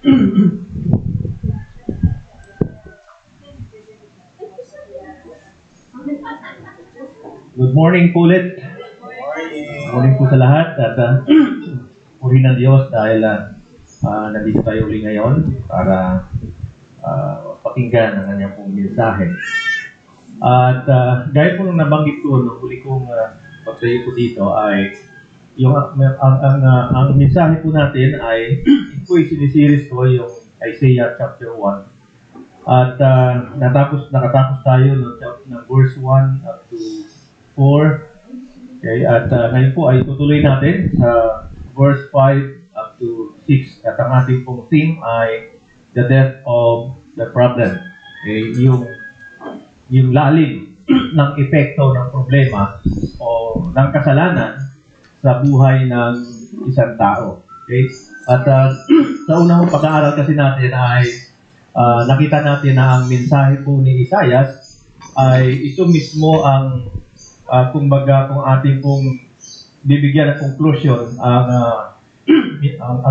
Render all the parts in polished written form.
Good morning po ulit. Good morning po sa lahat. At puri ng Diyos dahil nandito tayo uli ngayon para pakinggan ang kanyang pong mensahe. At gaya po nung nabanggit ko nung huli kong pagtayo po dito ay yung ang mensahe po natin ay ito ay sinisiris ko yung Isaiah chapter 1. At nakatapos tayo ng verse 1 up to 4. Okay, at ngayon po ay tutuloy natin sa verse 5 up to 6. At ang ating pong theme ay the depth of the problem. Okay, yung lalim ng epekto ng problema o ng kasalanan sa buhay ng isang tao. Okay? At sa unang pag-aaral kasi natin ay nakita natin na ang mensahe po ni Isaias ay ito mismo ang kumbaga kung ating pong bibigyan ng conclusion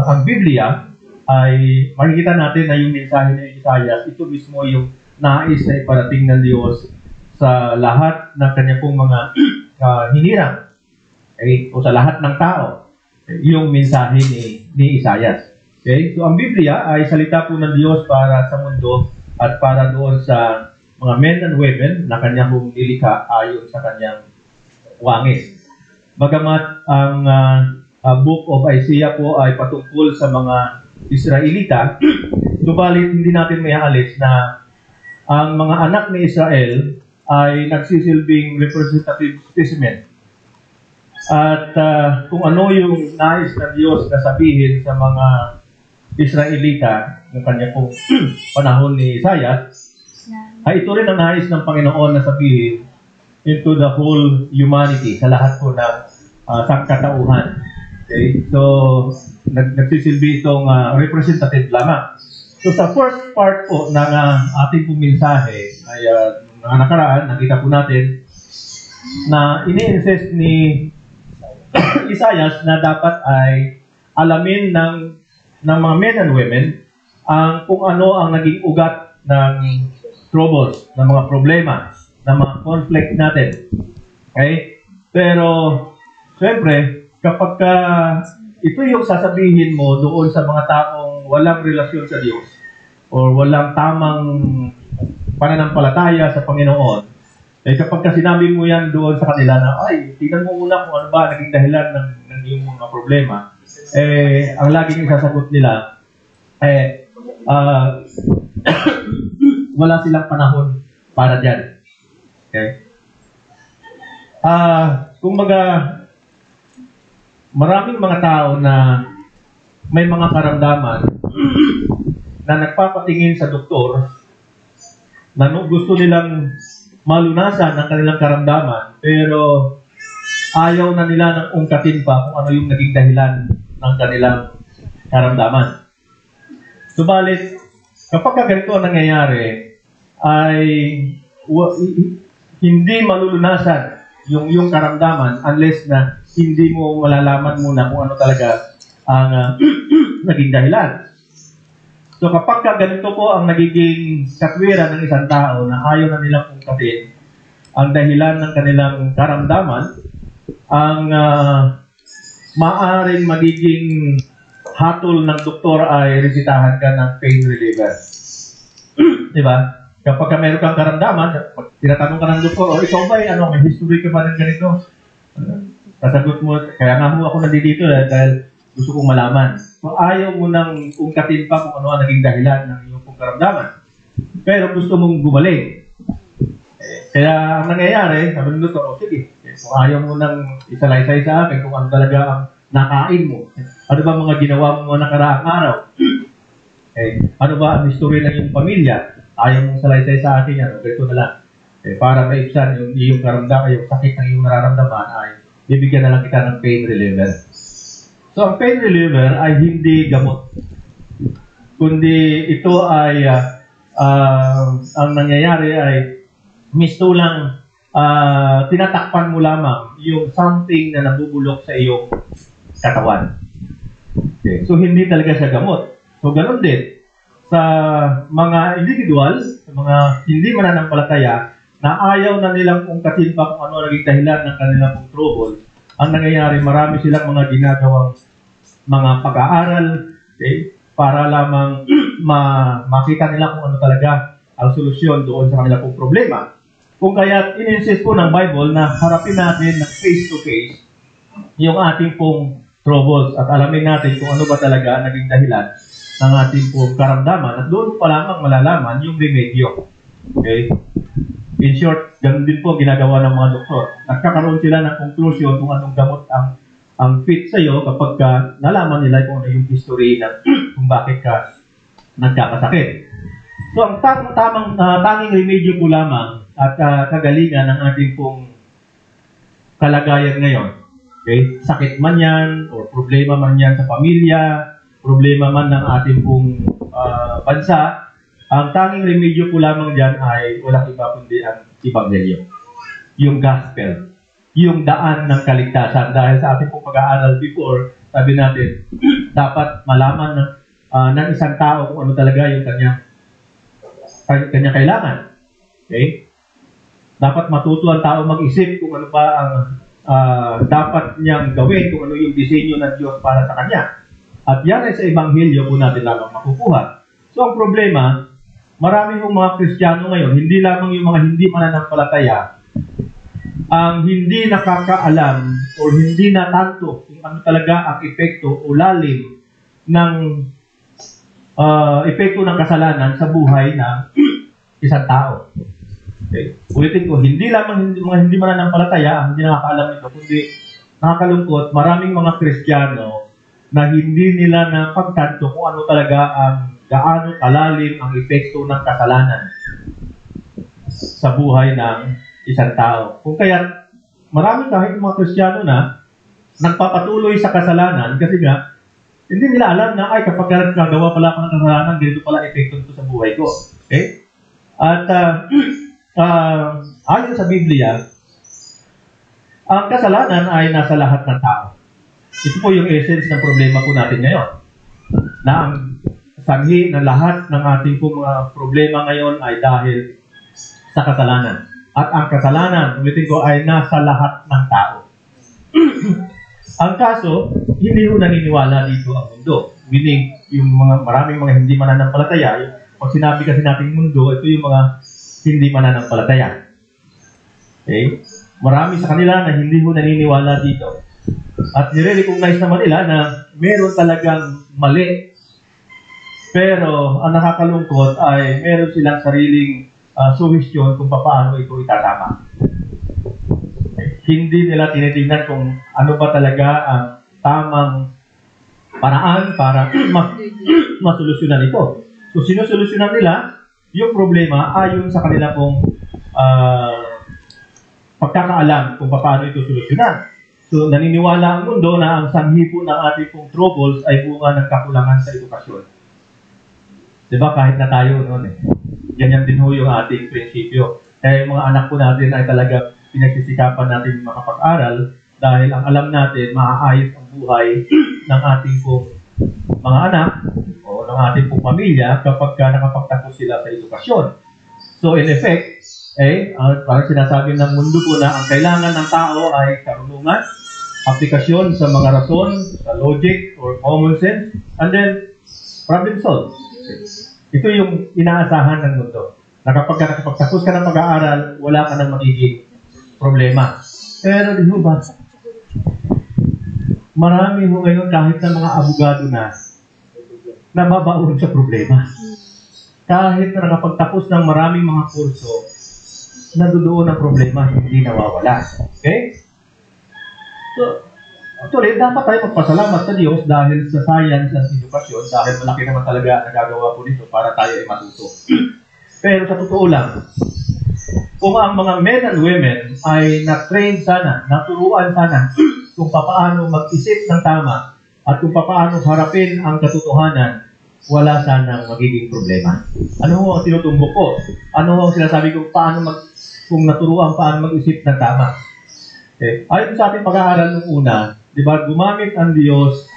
ang Biblia ay makikita natin na yung mensahe ni Isaias ito mismo yung nais na iparating ng Diyos sa lahat ng kanya pong mga hinirang o sa lahat ng tao yung mensahe ni Isaias. Okay? So ang Biblia ay salita po ng Diyos para sa mundo at para doon sa mga men and women na kanya pong nilikha ayon sa kanyang wangis. Bagamat ang book of Isaiah po ay patungkol sa mga Israelita, subalit hindi natin may alis na ang mga anak ni Israel ay nagsisilbing representative specimen. At kung ano yung nais ng Diyos na sabihin sa mga Israelita ng kanya pong panahon ni Isaias, ay ito rin ang nais ng Panginoon na sabihin into the whole humanity, sa lahat po ng sangkatauhan. Okay? So, nagsisilbi itong representative lamang. So, sa first part po ng ating pong mensahe, ay mga nakaraan, nakita po natin na ini-insist ni Isaias na dapat ay alamin ng mga men and women kung ano ang naging ugat ng troubles, ng mga problema, ng mga conflict natin. Okay? Pero, siyempre, kapag ito yung sasabihin mo doon sa mga taong walang relasyon sa Diyos or walang tamang pananampalataya sa Panginoon, kapag sinabi mo yan doon sa kanila na, ay, tingnan mo muna kung ano ba naging dahilan ng iyong mga problema, ang laging sasagot nila, wala silang panahon para dyan. Okay? Kumbaga, maraming mga tao na may mga karamdaman na nagpapatingin sa doktor na gusto nilang malunasan ang kanilang karamdaman pero ayaw na nila ng ungkatin pa kung ano yung naging dahilan ng kanilang karamdaman. Subalit, kapag ganito ang nangyayari, ay hindi malulunasan yung karamdaman unless na hindi mo malalaman muna kung ano talaga ang naging dahilan. So kapag ganito po ang nagiging katwiran ng isang tao na ayaw na nilang ungkatin ang dahilan ng kanilang karamdaman, ang maaaring magiging hatol ng doktor ay resitahan ka ng pain reliever. Diba? Kapag meron kang karamdaman, tinatanong ka ng doktor, ikaw ba may history ka ba ng ganito? Sasagot mo, kaya nga mo ako nandito dahil gusto kong malaman. So ayaw mo nang ungkatin pa kung ano ang naging dahilan ng iyong karamdaman. Pero gusto mong gumaling. Kaya ang nangyayari, sabi ng doktor, sige, kung ayaw mo nang isalaysay sa akin kung ano talaga ang nakain mo, ano ba mga ginawa mo nakaraang araw? Ano ba ang history ng iyong pamilya? Ayaw mong salaysay sa akin yan, ganito na lang. Para maibsan yung iyong karamdaman, yung sakit ng iyong nararamdaman ay bibigyan na lang kita ng pain reliever. So, ang pain reliever ay hindi gamot. Kundi ito ay, ang nangyayari ay mistulang tinatakpan mo lamang yung something na nabubulok sa iyong katawan. Okay. So, hindi talaga siya gamot. So, ganun din sa mga individual, sa mga hindi mananampalataya, na ayaw na nilang ungkatin pa kung ano naging dahilan ng kanilang pong trouble. Ang nangyayari, marami silang mga ginagawang mga pag-aaral, okay, para lamang makita nila kung ano talaga ang solusyon doon sa kanilang pong problema. Kung kaya in-insist po ng Bible na harapin natin ng face-to-face yung ating pong troubles at alamin natin kung ano ba talaga naging dahilan ng ating pong karamdaman at doon pa lamang malalaman yung remedyo. Okay? In short, ganun din po ginagawa ng mga doktor. Nagkakaroon sila ng conclusion kung anong gamot ang fit sa iyo kapag nalaman nila kung ano yung history ng kung bakit ka nagkakasakit. So, ang tanging remedyo po lamang at kagalingan ng ating pong kalagayan ngayon. Okay? Sakit man yan, o problema man yan sa pamilya, problema man ng ating pong bansa, ang tanging remedyo po lamang dyan ay walang iba kundi ang Ebanghelyo. Yung gospel. Yung daan ng kaligtasan. Dahil sa ating pong pag-aaral before, sabi natin, dapat malaman ng isang tao kung ano talaga yung kanya kailangan. Okay? Dapat matuto ang tao mag-isip kung ano pa ang dapat niyang gawin, kung ano yung disenyo ng Diyos para sa kanya. At yan ay sa Ebanghelyo po natin lamang makukuha. So ang problema, marami yung mga Kristiyano ngayon, hindi lamang yung mga hindi mananampalataya, ang hindi nakakaalam o hindi natanto kung ano talaga ang epekto o lalim ng epekto ng kasalanan sa buhay ng isang tao. Okay. Ulitin ko, hindi lamang mga hindi mananampalataya ang hindi nakakaalam nito, kundi nakakalungkot, maraming mga Kristiyano na hindi nila napagtanto kung ano talaga ang gaano kalalim ang epekto ng kasalanan sa buhay ng isang tao. Kung kaya, marami kahit mga Kristiyano na nagpapatuloy sa kasalanan kasi nga, hindi nila alam na, ay, kapag nagawa pala ako ng kasalanan, ganito pala epekto nito sa buhay ko. Okay? At ayon sa Biblia, ang kasalanan ay nasa lahat ng tao. Ito po yung essence ng problema po natin ngayon. Na ang sanhi ng lahat ng ating po mga problema ngayon ay dahil sa kasalanan. At ang kasalanan, ulitin ko, ay nasa lahat ng tao. Ang kaso, hindi ko naniniwala dito ang mundo. Meaning, yung mga maraming mga hindi mananampalataya, pag sinabi kasi nating mundo, ito yung mga hindi mananampalataya. Okay? Marami sa kanila na hindi ko naniniwala dito. At nire-recognize naman nila na meron talagang mali. Pero ang nakakalungkot ay meron silang sariling suhestyon kung paano ito itatama. Hindi nila tinitingnan kung ano ba talaga ang tamang paraan para masolusyonan ito. So, sinusolusyonan nila yung problema ayon sa kanila pong pagkakaalam kung paano ito solusyonan. So, naniniwala ang mundo na ang sanhi po ng ating pong troubles ay bunga ng kakulangan sa edukasyon. Diba? Kahit na tayo noon eh. Ganyan din ho yung ating prinsipyo. Kaya yung mga anak po natin ay talaga pinagsisikapan natin makapag-aral dahil ang alam natin, maaayos ang buhay ng ating pong mga anak o ng ating pong pamilya kapag nakapagtapos sila sa edukasyon. So in effect, parang sinasabi ng mundo po na ang kailangan ng tao ay karunungan, aplikasyon sa mga rason, sa logic or common sense, and then problem solve. Ito yung inaasahan ng mundo. Na kapag nakapagtapos ka ng pag-aaral, wala ka nang magiging problema. Pero di ba, marami ho ngayon kahit na mga abogado na nababaon sa problema. Kahit na nakapagtapos ng maraming mga kurso, nadudoon ang problema, hindi nawawala. Okay? So, actually, dapat tayo magpasalamat sa Diyos dahil sa science at edukasyon, dahil malaki naman talaga nagagawa po nito para tayo ay matuto. Pero sa totoo lang, kung ang mga men and women ay na-train sana, naturuan sana kung paano mag-isip ng tama at kung paano harapin ang katotohanan, wala sanang magiging problema. Ano ho ang tinutumbok ko? Ano ho ang sinasabi ko kung naturuan paano mag-isip ng tama? Okay. Ayon sa ating pag-aaral nung una, di ba, gumamit ang Diyos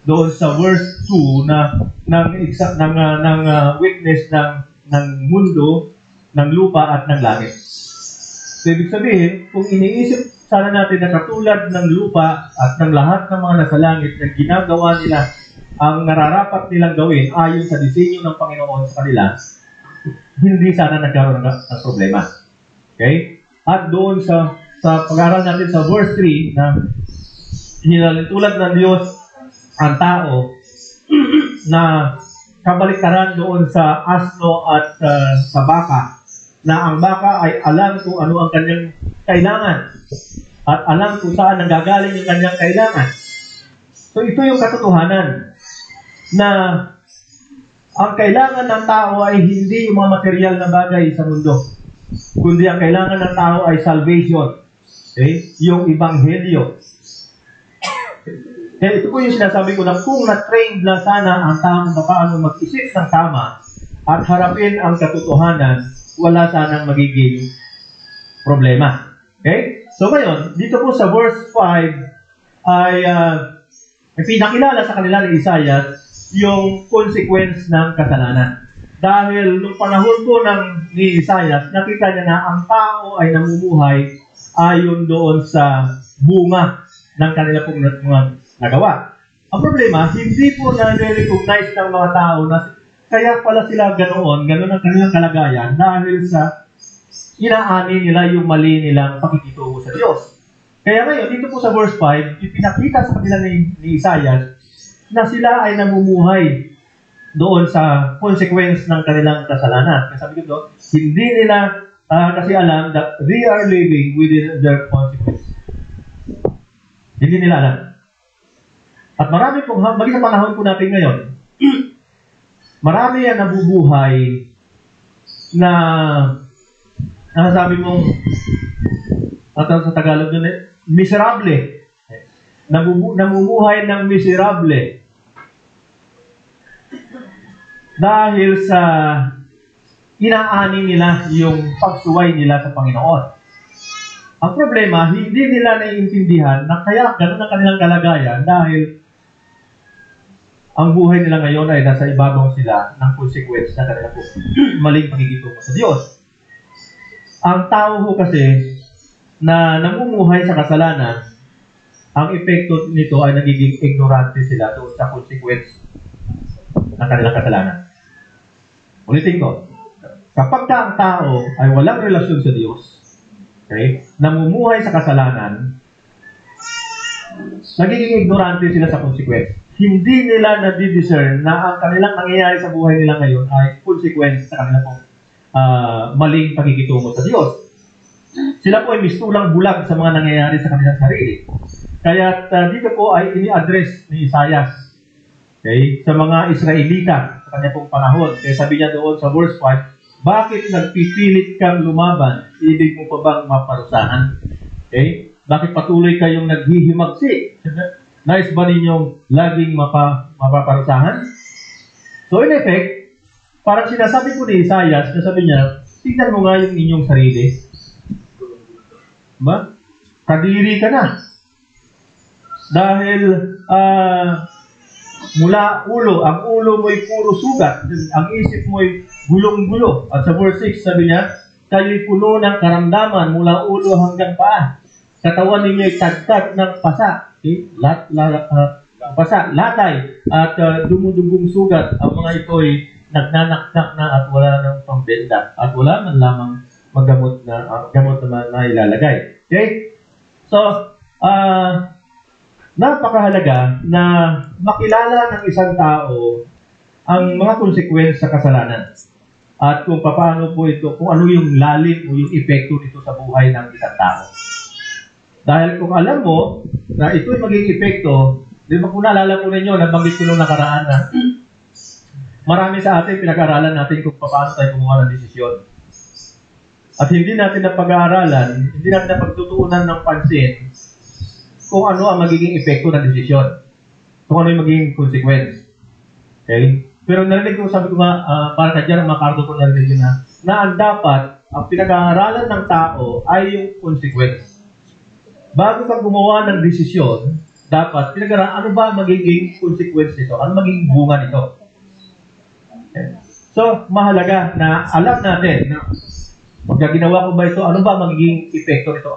doon sa verse 2 na witness ng mundo, ng lupa at ng langit. So, ibig sabihin, kung iniisip sana natin na katulad ng lupa at ng lahat ng mga nasa langit na ginagawa nila ang nararapat nilang gawin ayon sa disenyo ng Panginoon sa kanila, hindi sana nagkaroon ng problema. Okay? At doon sa pag-aaral natin sa verse 3 na hinalintulad ng Diyos ang tao na kabaliktaran doon sa asno at sa baka, na ang baka ay alam kung ano ang kanyang kailangan at alam kung saan nanggagaling yung kanyang kailangan. So ito yung katotohanan na ang kailangan ng tao ay hindi yung mga material na bagay sa mundo, kundi ang kailangan ng tao ay salvation. Okay? Yung ebanghelyo. Kaya ito po yung sinasabi ko na kung na-trained lang sana ang tao na paano mag-isip ng tama at harapin ang katotohanan, wala sanang magiging problema. Okay? So ngayon, dito po sa verse 5 ay pinakilala sa kanila ni Isaiah yung consequence ng kasalanan. Dahil nung panahon po ni Isaiah, nakita niya na ang tao ay namumuhay ayon doon sa bunga ng kanila pong mga nagawa. Ang problema, hindi po na-recognize ng mga tao na kaya pala sila ganoon ang kanilang kalagayan dahil sa inaani nila yung mali nilang pakikitungo sa Diyos. Kaya ngayon, dito po sa verse 5, ipinakita sa kanila ni Isaiah na sila ay namumuhay doon sa consequence ng kanilang kasalanan. Kaya sabi ko doon, hindi nila kasi alam that they are living within their consequence. Hindi nila alam. At marami pong, maging sa panahon po natin ngayon, marami yan nabubuhay na sabi mong sa Tagalog doon miserable. Namumuhay ng miserable. Dahil sa inaani nila yung pagsuway nila sa Panginoon. Ang problema, hindi nila naiintindihan na kaya ganun ang kanilang kalagayan dahil ang buhay nila ngayon ay nasa ibabaw sila ng consequence na kanila po maling pakikitungo sa Diyos. Ang tao ho kasi na namumuhay sa kasalanan, ang epekto nito ay nagiging ignorante sila doon sa consequence ng kanilang kasalanan. Ulitin ko, kapag ang tao ay walang relasyon sa Diyos, okay, namumuhay sa kasalanan, nagiging ignorante sila sa consequence. Hindi nila na-discern na ang kanilang nangyayari sa buhay nila ngayon ay consequence sa kanilang maling pakikitungo sa Diyos. Sila po ay mistulang bulag sa mga nangyayari sa kanilang sarili. Kaya dito po ay ini-address ni Isaiah, okay, sa mga Israelita sa kanya pong panahon. Kaya sabi niya doon sa verse 5, bakit nagpipilit kang lumaban? Ibig mo pa bang maparusahan? Okay? Bakit patuloy kayong naghihimagsik? Nais ba ninyong laging mapaparusahan? So in effect, parang sinasabi po ni Isaiah, sinasabi niya, tingnan mo nga yung inyong sarili. Ba? Kadiri ka na. Dahil mula ulo, ang ulo mo'y puro sugat, ang isip mo'y gulong-gulo. At sa verse 6, sabi niya, kayo'y puno ng karamdaman mula ulo hanggang paa. Katawan ninyo'y tagtag ng pasa. Okay? Pasa, latay, at dumudugong sugat. Ang mga ito'y nagnanaknak na at wala ng pambenda. At wala man lamang gamot na ilalagay. Okay? So, napakahalaga na makilala ng isang tao ang mga consequence sa kasalanan. At kung paano po ito, kung ano yung lalim o yung epekto nito sa buhay ng isang tao. Dahil kung alam mo na ito'y magiging epekto, di ba kung naalala po ninyo, nabanggit ko nung nakaraan na marami sa atin, pinag-aaralan natin kung paano tayo gumawa ng desisyon. At hindi natin napag-aaralan, hindi natin napagtutuunan ng pansin kung ano ang magiging epekto ng desisyon. Kung ano yung magiging consequence. Okay? Pero narinig ko, sabi ko nga, para ka dyan, ang makarto ko narinig yun na ang dapat, ang pinag-aaralan ng tao ay yung consequence. Bago ka gumawa ng desisyon, dapat pinag-aaralan, ano ba magiging consequence nito? Ano magiging bunga nito? Okay? So, mahalaga na alam natin na pagka ginawa ko ba ito, ano ba magiging epekto nito?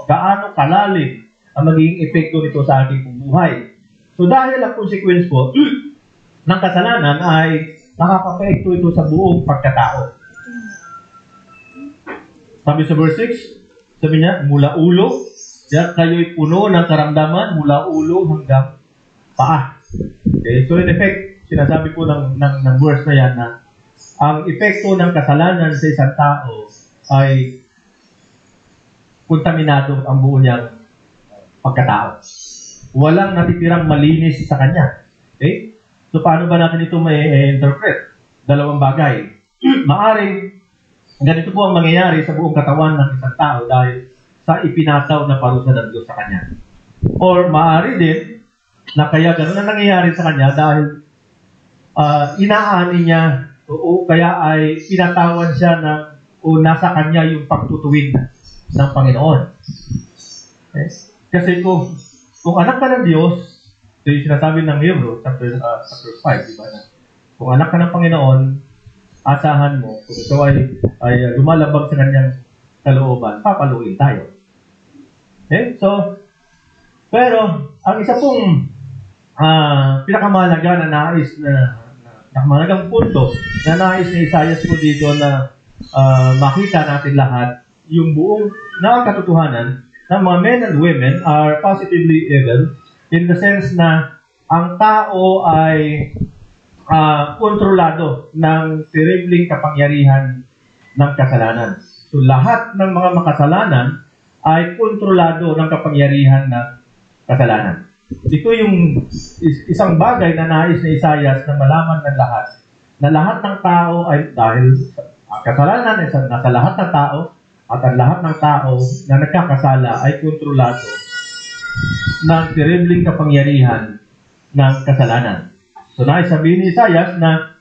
Gaano kalalim ang magiging epekto nito sa ating buhay? So, dahil ang consequence po ng kasalanan ay nakaka-epekto ito sa buong pagkatao. Sabi sa verse 6, sabi niya, mula ulo, kayo'y puno ng karamdaman mula ulo hanggang paa. Okay? So, in effect, sinasabi po ng verse na yan na ang epekto ng kasalanan sa isang tao ay kontaminado ang buo niyang pagkatao. Walang natitirang malinis sa kanya. Okay? So, paano ba natin ito may interpret? Dalawang bagay. Maaring, ganito po ang mangyayari sa buong katawan ng isang tao dahil sa ipinataw na parusa ng Diyos sa kanya. Or maaari din na kaya gano'n ang nangyayari sa kanya dahil inaani niya o kaya ay pinatawan siya o nasa kanya yung pagtutuwid ng Panginoon. Okay? Kasi kung anak ka ng Diyos, ito yung sinasabi ng Hebrew, chapter 5, di ba na? Kung anak ka ng Panginoon, asahan mo, kung ito ay lumalabag sa kanyang kalooban, papaluin tayo. Okay? So, pero, ang isa pong pinakamahalaga na nais na pinakamahalagang punto na nais ni Isaias po dito na makita natin lahat yung buong katotohanan na mga men and women are positively evil in the sense na ang tao ay kontrolado ng terribling kapangyarihan ng kasalanan. So lahat ng mga makasalanan ay kontrolado ng kapangyarihan ng kasalanan. Ito yung isang bagay na nais ni Isaias na malaman ng lahat. Na lahat ng tao ay dahil ang kasalanan ay nasa lahat ng tao at ang lahat ng tao na nagkakasala ay kontrolado ng terribling kapangyarihan ng kasalanan. So nais sabihin ni Isaias na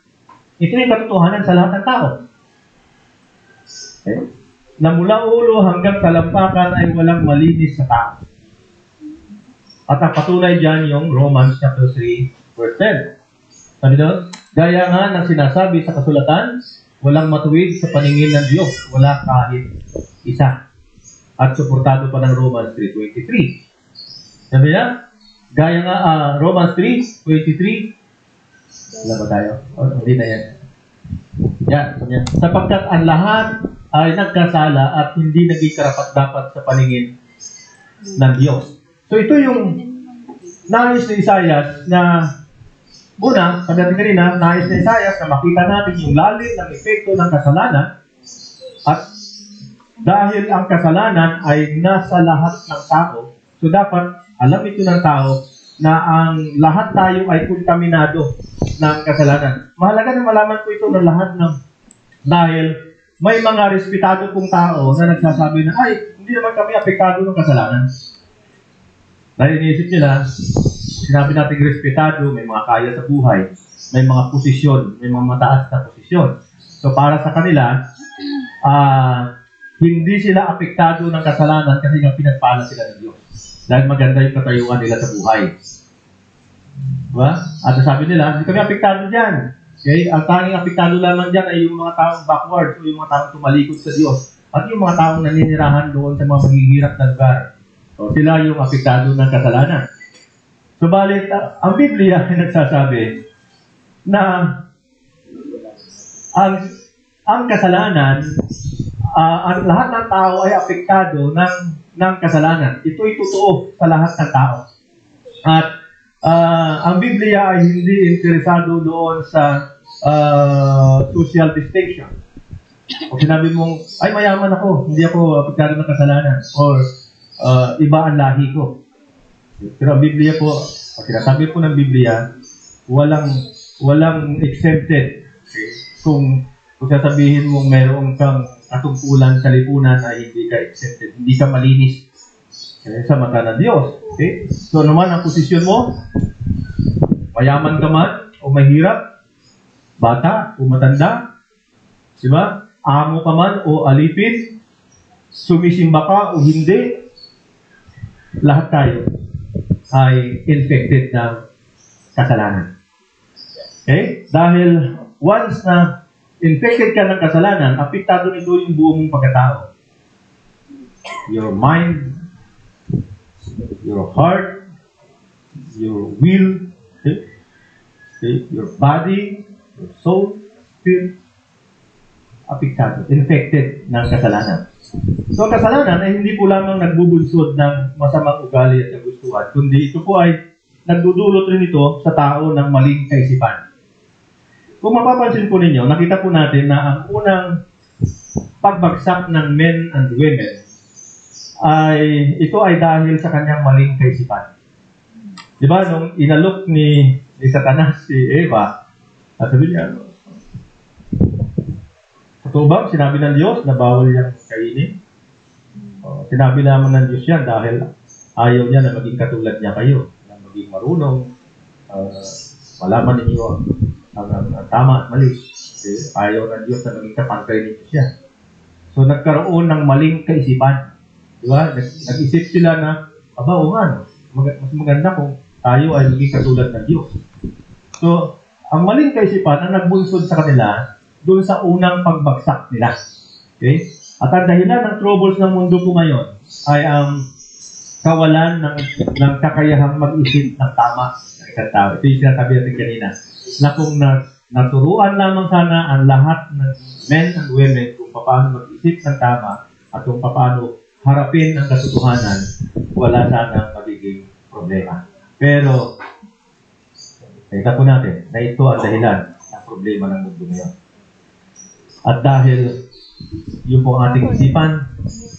ito yung katotohanan sa lahat ng tao. Okay? Na mula ulo hanggang talampakan ay walang malinis sa tao. At ang patunay dyan yung Romans chapter 3, verse 10. Sabi doon, gaya nga ng sinasabi sa kasulatan, walang matuwid sa paningin ng Diyos, wala kahit isa. At suportado pa ng Romans 3:23. Sabi niya, gaya nga, Romans 3:23, wala ba tayo? Hindi na yan. Yan, sabi niya, sapagkat ang lahat ay nagkasala at hindi naging karapat-dapat sa paningin ng Diyos. So ito yung nais ni Isaias na una, sabi natin kanina, nais ni Isaias na makita natin yung lalim ng epekto ng kasalanan at dahil ang kasalanan ay nasa lahat ng tao, so dapat alam ito ng tao na ang lahat tayo ay kontaminado ng kasalanan. Mahalaga na malaman po ito ng lahat ng dahil may mga respetado pong tao na nagsasabi na, ay, hindi naman kami apektado ng kasalanan. Dahil iniisip nila, sinabi natin respetado, may mga kaya sa buhay, may mga posisyon, may mga mataas na posisyon. So para sa kanila, hindi sila apektado ng kasalanan kasi nga pinagpala sila ng Diyos. Dahil maganda yung katayuan nila sa buhay. Diba? At sabi nila, hindi kami apektado dyan. Okay? Ang tanging apektado lamang dyan ay yung mga taong backward o yung mga taong tumalikod sa Diyos. At yung mga taong naninirahan doon sa mga maghihirap na lugar. So, sila yung apektado ng kasalanan. Subalit, ang Biblia ay nagsasabi na ang kasalanan, ang lahat ng tao ay apektado ng kasalanan. Ito'y totoo sa lahat ng tao. At ang Biblia ay hindi interesado doon sa social distinction. Kung sinabi mong, ay mayaman ako, hindi ako apektado ng kasalanan. Or iba ang lahi ko. Pero ang Biblia po, pag sinasabi po ng Biblia, walang exempted. Okay? Kung sasabihin mong meron kang katungkulan sa lipunan ay hindi ka exempted, hindi ka malinis sa mata ng Diyos. Okay? So naman ang posisyon mo, mayaman ka man o mahirap, bata o matanda, diba? Amo ka man o alipin, sumisimba ka o hindi, lahat tayo ay infected ng kasalanan. Okay? Dahil once na infected ka ng kasalanan, apektado nito yung buong mong pagkatao. Your mind, your heart, your will, your body, your soul, spirit, apektado, infected ng kasalanan. So, ang kasalanan ay hindi po lamang nagbubunsod ng masamang ugali at kagustuhan, kundi ito po ay nagdudulot rin ito sa tao ng maling kaisipan. Kung mapapansin po ninyo, nakita po natin na ang unang pagbagsak ng men and women ay ito ay dahil sa kanyang maling kaisipan. Di ba, nung inalok ni Satanas si Eva, at sabi niya, totoo ba, sinabi ng Diyos na bawal niyang kainin? Sinabi naman ng Diyos yan dahil ayaw niya na maging katulad niya kayo, na maging marunong, malaman ninyo ang tama at mali. Ayaw ng Diyos na maging kapantay ninyo siya. So, nagkaroon ng maling kaisipan. Di ba? Nag-isip sila na, o nga, mas maganda kung tayo ay maging katulad ng Diyos. So, ang maling kaisipan ang nagbunsod sa kanila doon sa unang pagbagsak nila. Okay? At ang dahilan ng troubles ng mundo po ngayon ay ang kawalan ng kakayahang mag-isip ng tama ng isang tao. Ito yung sinasabi natin kanina. Na kung naturuan lamang sana ang lahat ng men and women kung paano mag-isip ng tama at kung paano harapin ang katotohanan, wala sana magiging problema. Pero, nakita po natin na ito ang dahilan ng problema ng mundo ngayon. At dahil yung pong ating isipan,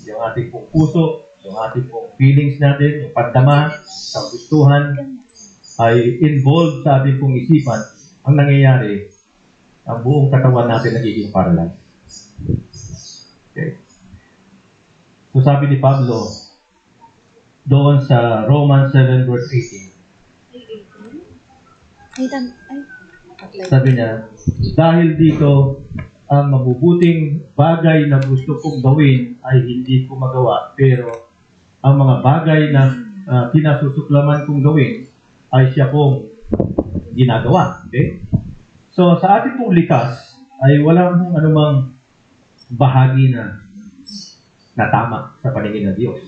yung ating pong puso, yung ating pong feelings natin, yung pagdama, kagustuhan, ay involved sa ating pong isipan, ang nangyayari, ang buong katawan natin nagiging paralyzed. Okay. So sabi ni Pablo, doon sa Romans 7 verse 18, sabi niya, dahil dito, ang mabubuting bagay na gusto kong gawin ay hindi ko magawa, pero ang mga bagay na kinasusuklaman kong gawin ay siya kong ginagawa. Okay? So, sa ating pong likas ay walang anumang bahagi na tama sa paningin ng Diyos.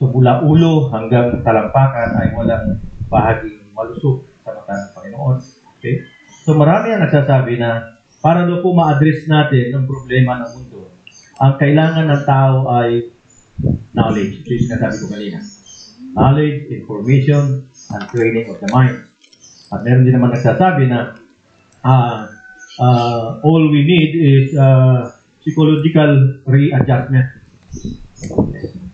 So, mula ulo hanggang talampakan ay walang bahaging malusog sa mata ng Panginoon. Okay? So, marami ang nagsasabi na para daw po ma-address natin ang problema ng mundo, ang kailangan ng tao ay knowledge. Ito yung sinasabi ko kanina. Knowledge, information, and training of the mind. At meron din naman nagsasabi na all we need is psychological readjustment.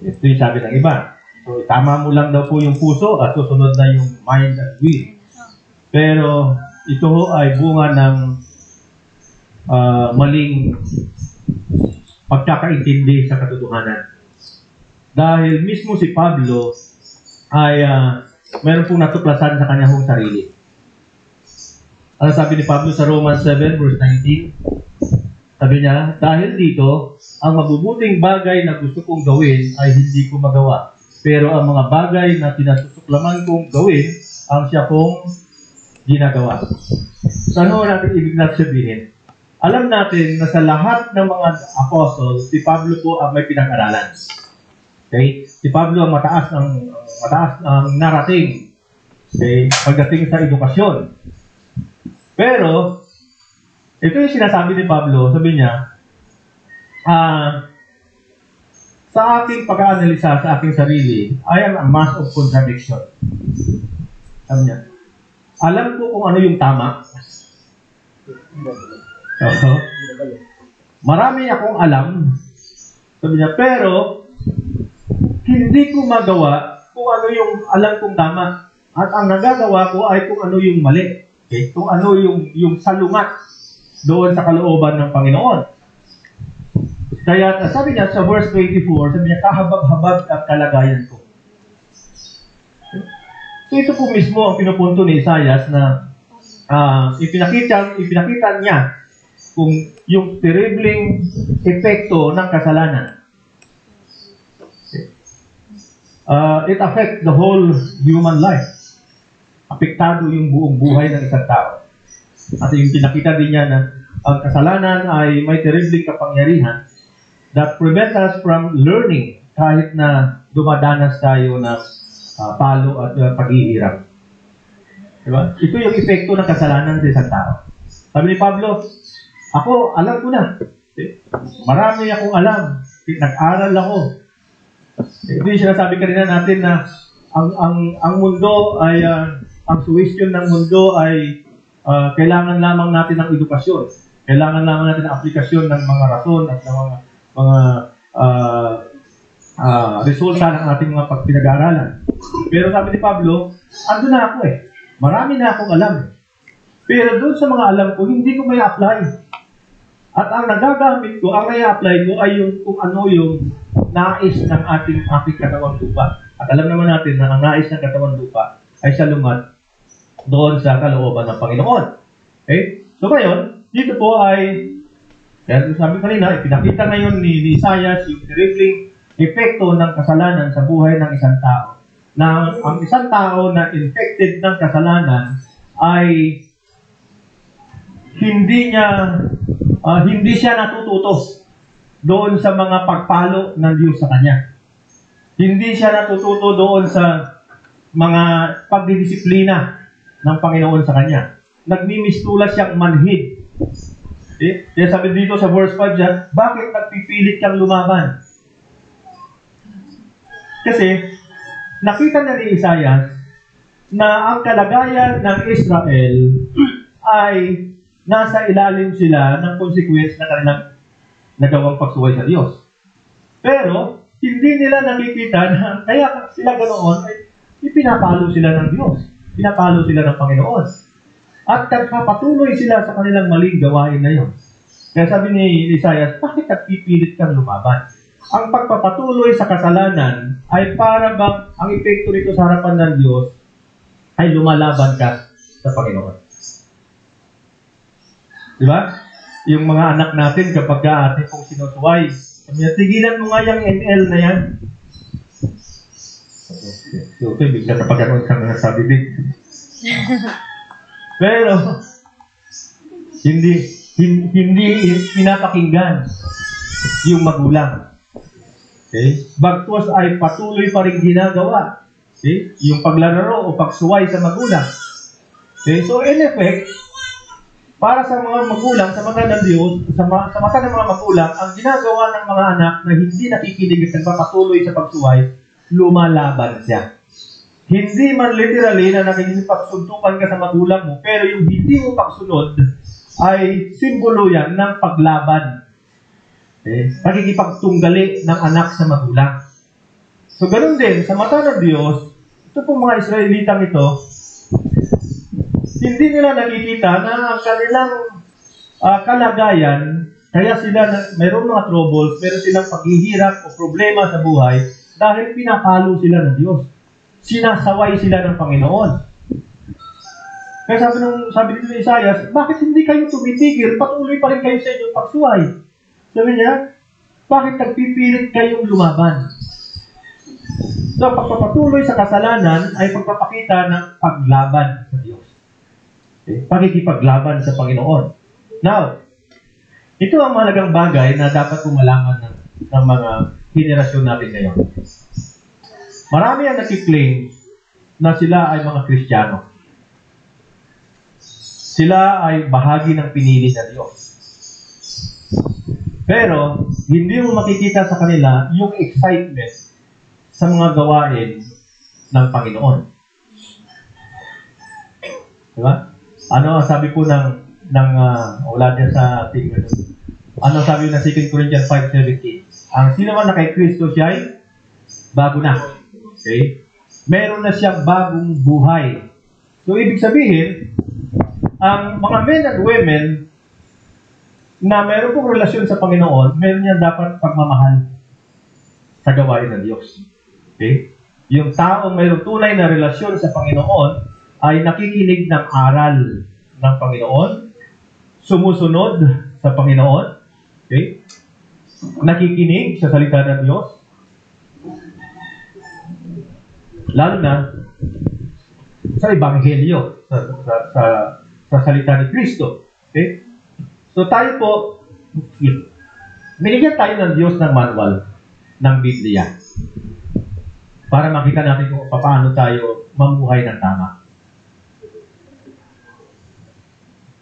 Ito yung sabi ng iba. So, tama mo lang daw po yung puso at susunod na yung mind at will. Pero ito ay bunga ng maling pagkakaintindi sa katotohanan. Dahil mismo si Pablo ay meron pong natuklasan sa kanyang sarili. Ano sabi ni Pablo sa Romans 7 verse 19? Sabi niya, dahil dito, ang mabubuting bagay na gusto kong gawin ay hindi ko magawa. Pero ang mga bagay na pinasusuklaman kong gawin, ang siya kong ginagawa. So ano natin ibig na sabihin? Alam natin na sa lahat ng mga apostles, si Pablo po ang may pinag-aralan. Okay? Si Pablo ang mataas ng narating. Okay? Pagdating sa edukasyon. Pero, ito yung sinasabi ni Pablo, sabi niya, sa aking pag-aanalisa sa aking sarili, I am a mass of contradiction. Sabi niya, alam ko kung ano yung tama. Marami akong alam. Sabi niya, pero hindi ko magawa kung ano yung alam kong tama. At ang nagagawa ko ay kung ano yung mali. Okay? Kung ano yung salungat doon sa kalooban ng Panginoon. Kaya sabi niya sa verse 24, sabi niya, kahabag-habag ang kalagayan ko. So ito po mismo ang pinupunto ni Isaias na ipinakita niya kung yung terribling epekto ng kasalanan. It affects the whole human life. Apektado yung buong buhay ng isang tao. At yung pinakita din niya na ang kasalanan ay may terribling kapangyarihan that prevent us from learning kahit na dumadanas tayo ng palo at paghihirap. Diba? Ito yung epekto ng kasalanan sa isang tao. Sabi ni Pablo, ako, alam ko na. Marami akong alam. Nag-aral ako. Ito yung sinasabi kanina natin na ang mundo ay, ang suwestyon ng mundo ay kailangan lamang natin ng edukasyon. Kailangan lamang natin ng aplikasyon ng mga rason at ng mga resulta ng ating mga pagpinag-aaralan. Pero sabi ni Pablo, ando na ako eh. Marami na akong alam. Pero doon sa mga alam ko, hindi ko may apply. At ang nagagamit ko, ang may apply ko ay yung kung ano yung nais ng ating katawang lupa. At alam naman natin na ang nais ng katawang lupa ay salungat doon sa kalooban ng Panginoon. Okay? So ngayon, dito po ay, kaya sabi kanina, ipinakita ngayon ni Isaias yung terribling epekto ng kasalanan sa buhay ng isang tao. Na ang isang tao na infected ng kasalanan ay hindi siya natututo doon sa mga pagpalo ng Diyos sa kanya. Hindi siya natututo doon sa mga pagdidisiplina ng Panginoon sa kanya. Nagmimistulas siyang manhid. Okay? Kaya sabi dito sa verse 5 dyan, bakit nagpipilit kang lumaban? Kasi nakita na ni Isaias na ang kalagayan ng Israel ay nasa ilalim sila ng consequence na kanilang nagawang pagsuway sa Diyos. Pero, hindi nila nakikita na kaya sila ganoon ay ipinapalo sila ng Diyos. Pinapalo sila ng Panginoon. At nagpapatuloy sila sa kanilang maling gawain na yun. Kaya sabi ni Isaias, bakit nagpipilit kang lumaban? Ang pagpapatuloy sa kasalanan ay para bang ang epekto nito sa harapan ng Diyos ay lumalaban ka sa Panginoon. Di ba? Yung mga anak natin kapag ating pong sinusuway, tigilan mo nga yung ML na yan. So, ito, bigla kapag ganoon sa bibig. Pero, hindi pinapakinggan yung magulang. Okay? Bagkus ay patuloy pa rin ginagawa. Okay? Yung paglalaro o pagsuway sa magulang. Okay? So, in effect, para sa mga magulang, sa mata ng Diyos, sa mata ng mga magulang, ang ginagawa ng mga anak na hindi nakikinig at nagpapatuloy sa pagsuway, lumalaban siya. Hindi man literally na nakikipagsuntukan ka sa magulang mo, pero yung hindi mo pagsunod ay simbolo yan ng paglaban. Okay? Nakikipagtunggali ng anak sa magulang. So, ganun din, sa mata ng Diyos, ito pong mga Israelitang ito, hindi nila nakikita na ang kanilang kalagayan, kaya sila, mayroong mga troubles, mayroon silang paghihirap o problema sa buhay dahil pinapalo sila ng Diyos. Sinasaway sila ng Panginoon. Kaya sabi dito ni Isaias, bakit hindi kayo tumitigil? Patuloy pa rin kayo sa inyong pagsuway. Sabi niya, bakit nagpipilit kayong lumaban? So, pagpapatuloy sa kasalanan ay pagpapakita ng paglaban sa Diyos. Okay? Pakikipaglaban sa Panginoon. Now, ito ang mahalagang bagay na dapat kumalaman ng mga henerasyon natin ngayon. Marami ang nakiklaim na sila ay mga Kristiyano. Sila ay bahagi ng pinili na Diyos. Pero, hindi mo makikita sa kanila yung excitement sa mga gawain ng Panginoon. Diba? Ano sabi po wala dyan sa ating, ano sabi na 2 Corinthians 5:17? Ang sino man na kay Kristo siya ay bago na. Okay? Meron na siyang bagong buhay. So, ibig sabihin, ang mga men and women na meron pong relasyon sa Panginoon, meron niya dapat pagmamahal sa gawain ng Diyos. Okay? Yung taong mayroong tunay na relasyon sa Panginoon ay nakikinig ng aral ng Panginoon, sumusunod sa Panginoon, okay? Nakikinig sa salita ng Diyos, lalo na sa Ebanghelyo, sa salita ni Kristo. Okay? So tayo po, binigyan tayo ng Diyos ng manual ng Biblia para makita natin kung paano tayo mamuhay ng tama.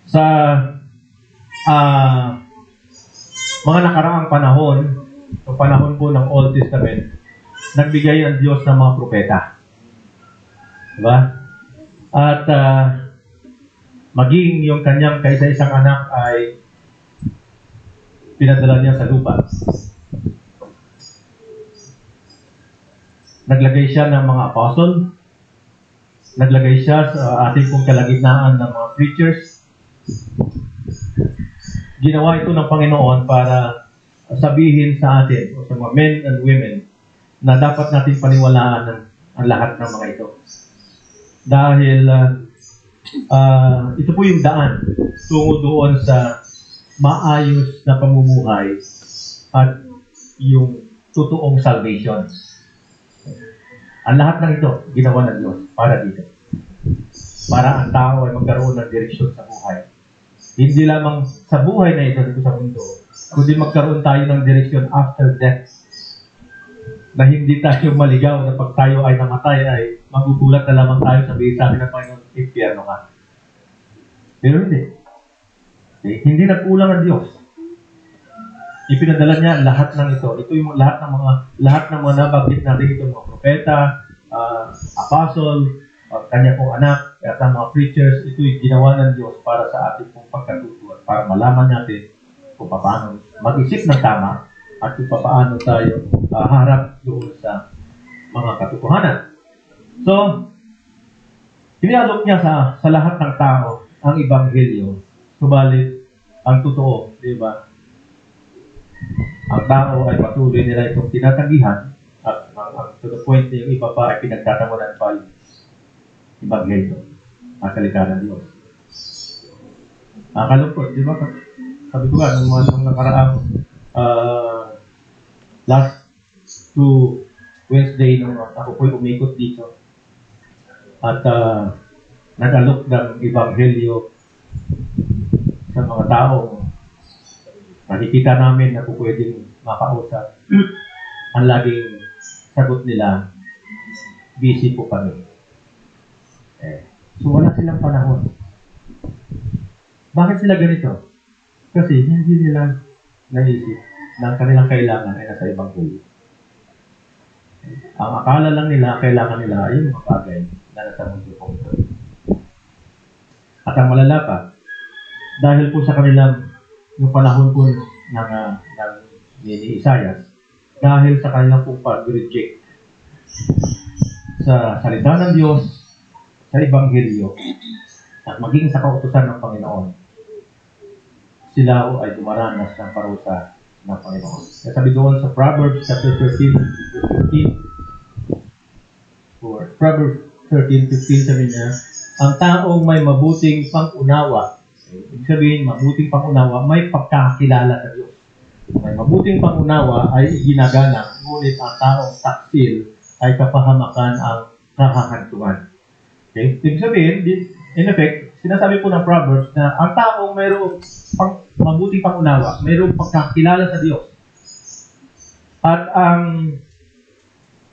Sa mga nakaraang panahon, sa panahon po ng Old Testament, nagbigay ang Diyos ng mga propeta. Diba? At maging yung kanyang kaisa-isang anak ay pinadala niya sa lupa. Naglagay siya ng mga apostle, naglagay siya sa ating pong kalagitnaan ng mga preachers. Ginawa ito ng Panginoon para sabihin sa atin, o sa mga men and women, na dapat natin paniwalaan ang lahat ng mga ito. Dahil ito po yung daan tungo doon sa maayos na pamumuhay at yung totoong salvation. Ang lahat ng ito, ginawa ng Diyos para dito. Para ang tao ay magkaroon ng direksyon sa buhay. Hindi lamang sa buhay na ito dito sa mundo, kundi magkaroon tayo ng direksyon after death. Na hindi tayo maligaw na pag tayo ay namatay ay magugulat na lamang tayo, sabihin sa atin ng Panginoon, impyerno ka. Pero hindi. Hindi nagkulang ang Diyos. Ipinadala niya lahat ng ito. Ito yung lahat ng mga nabanggit natin ito, mga propeta, apostle, kanya pong anak, at ang mga preachers, ito yung ginawa ng Diyos para sa ating pong pagkatutuan, para malaman natin kung paano mag-isip ng tama at kung paano tayo harap doon sa mga katotohanan. So, inialok niya sa lahat ng tao ang Ebanghelyo, subalit ang totoo, di ba? Ang tao ay patuloy nila itong tinatanggihan at ang to the point na yung iba pa ay pinagtatawanan pa yung Ebanghelyo, ang salita ng Diyos. Kalungkot, di ba? Sabi ko nga, nung nakaraang last 2 Wednesday nung ako po'y umikot dito at nag-alok ng Ebanghelyo sa mga taong nakikita namin na kung pwedeng makausap. Ang laging sagot nila, busy po kami. So wala silang panahon. Bakit sila ganito? Kasi hindi nila naisip na ang kanilang kailangan ay nasa Ebanghelyo. Ang akala lang nila, kailangan nila ay yung mga bagay na nasa mundo po ito. At ang malala pa, dahil po sa kanilang yung panahon po ni Isaias, dahil sa kanilang pong pag-reject sa salita ng Diyos, sa Ebanghelyo, at maging sa kautusan ng Panginoon, sila ay dumaranas ng parusa ng Panginoon. Kaya sabi doon sa Proverbs chapter 13:15, or Proverbs 13:15, sabi niya, ang taong may mabuting pang-unawa, ibig sabihin, mabuting pang-unawa, may pagkakilala sa Diyos. May mabuting pang-unawa ay ginagalang, ngunit ang taong taksil ay kapahamakan ang kakahantungan. Okay? Ibig sabihin, in effect, sinasabi po ng Proverbs na ang taong mayroong mabuting pang-unawa, mayroong pagkakilala sa Diyos. At ang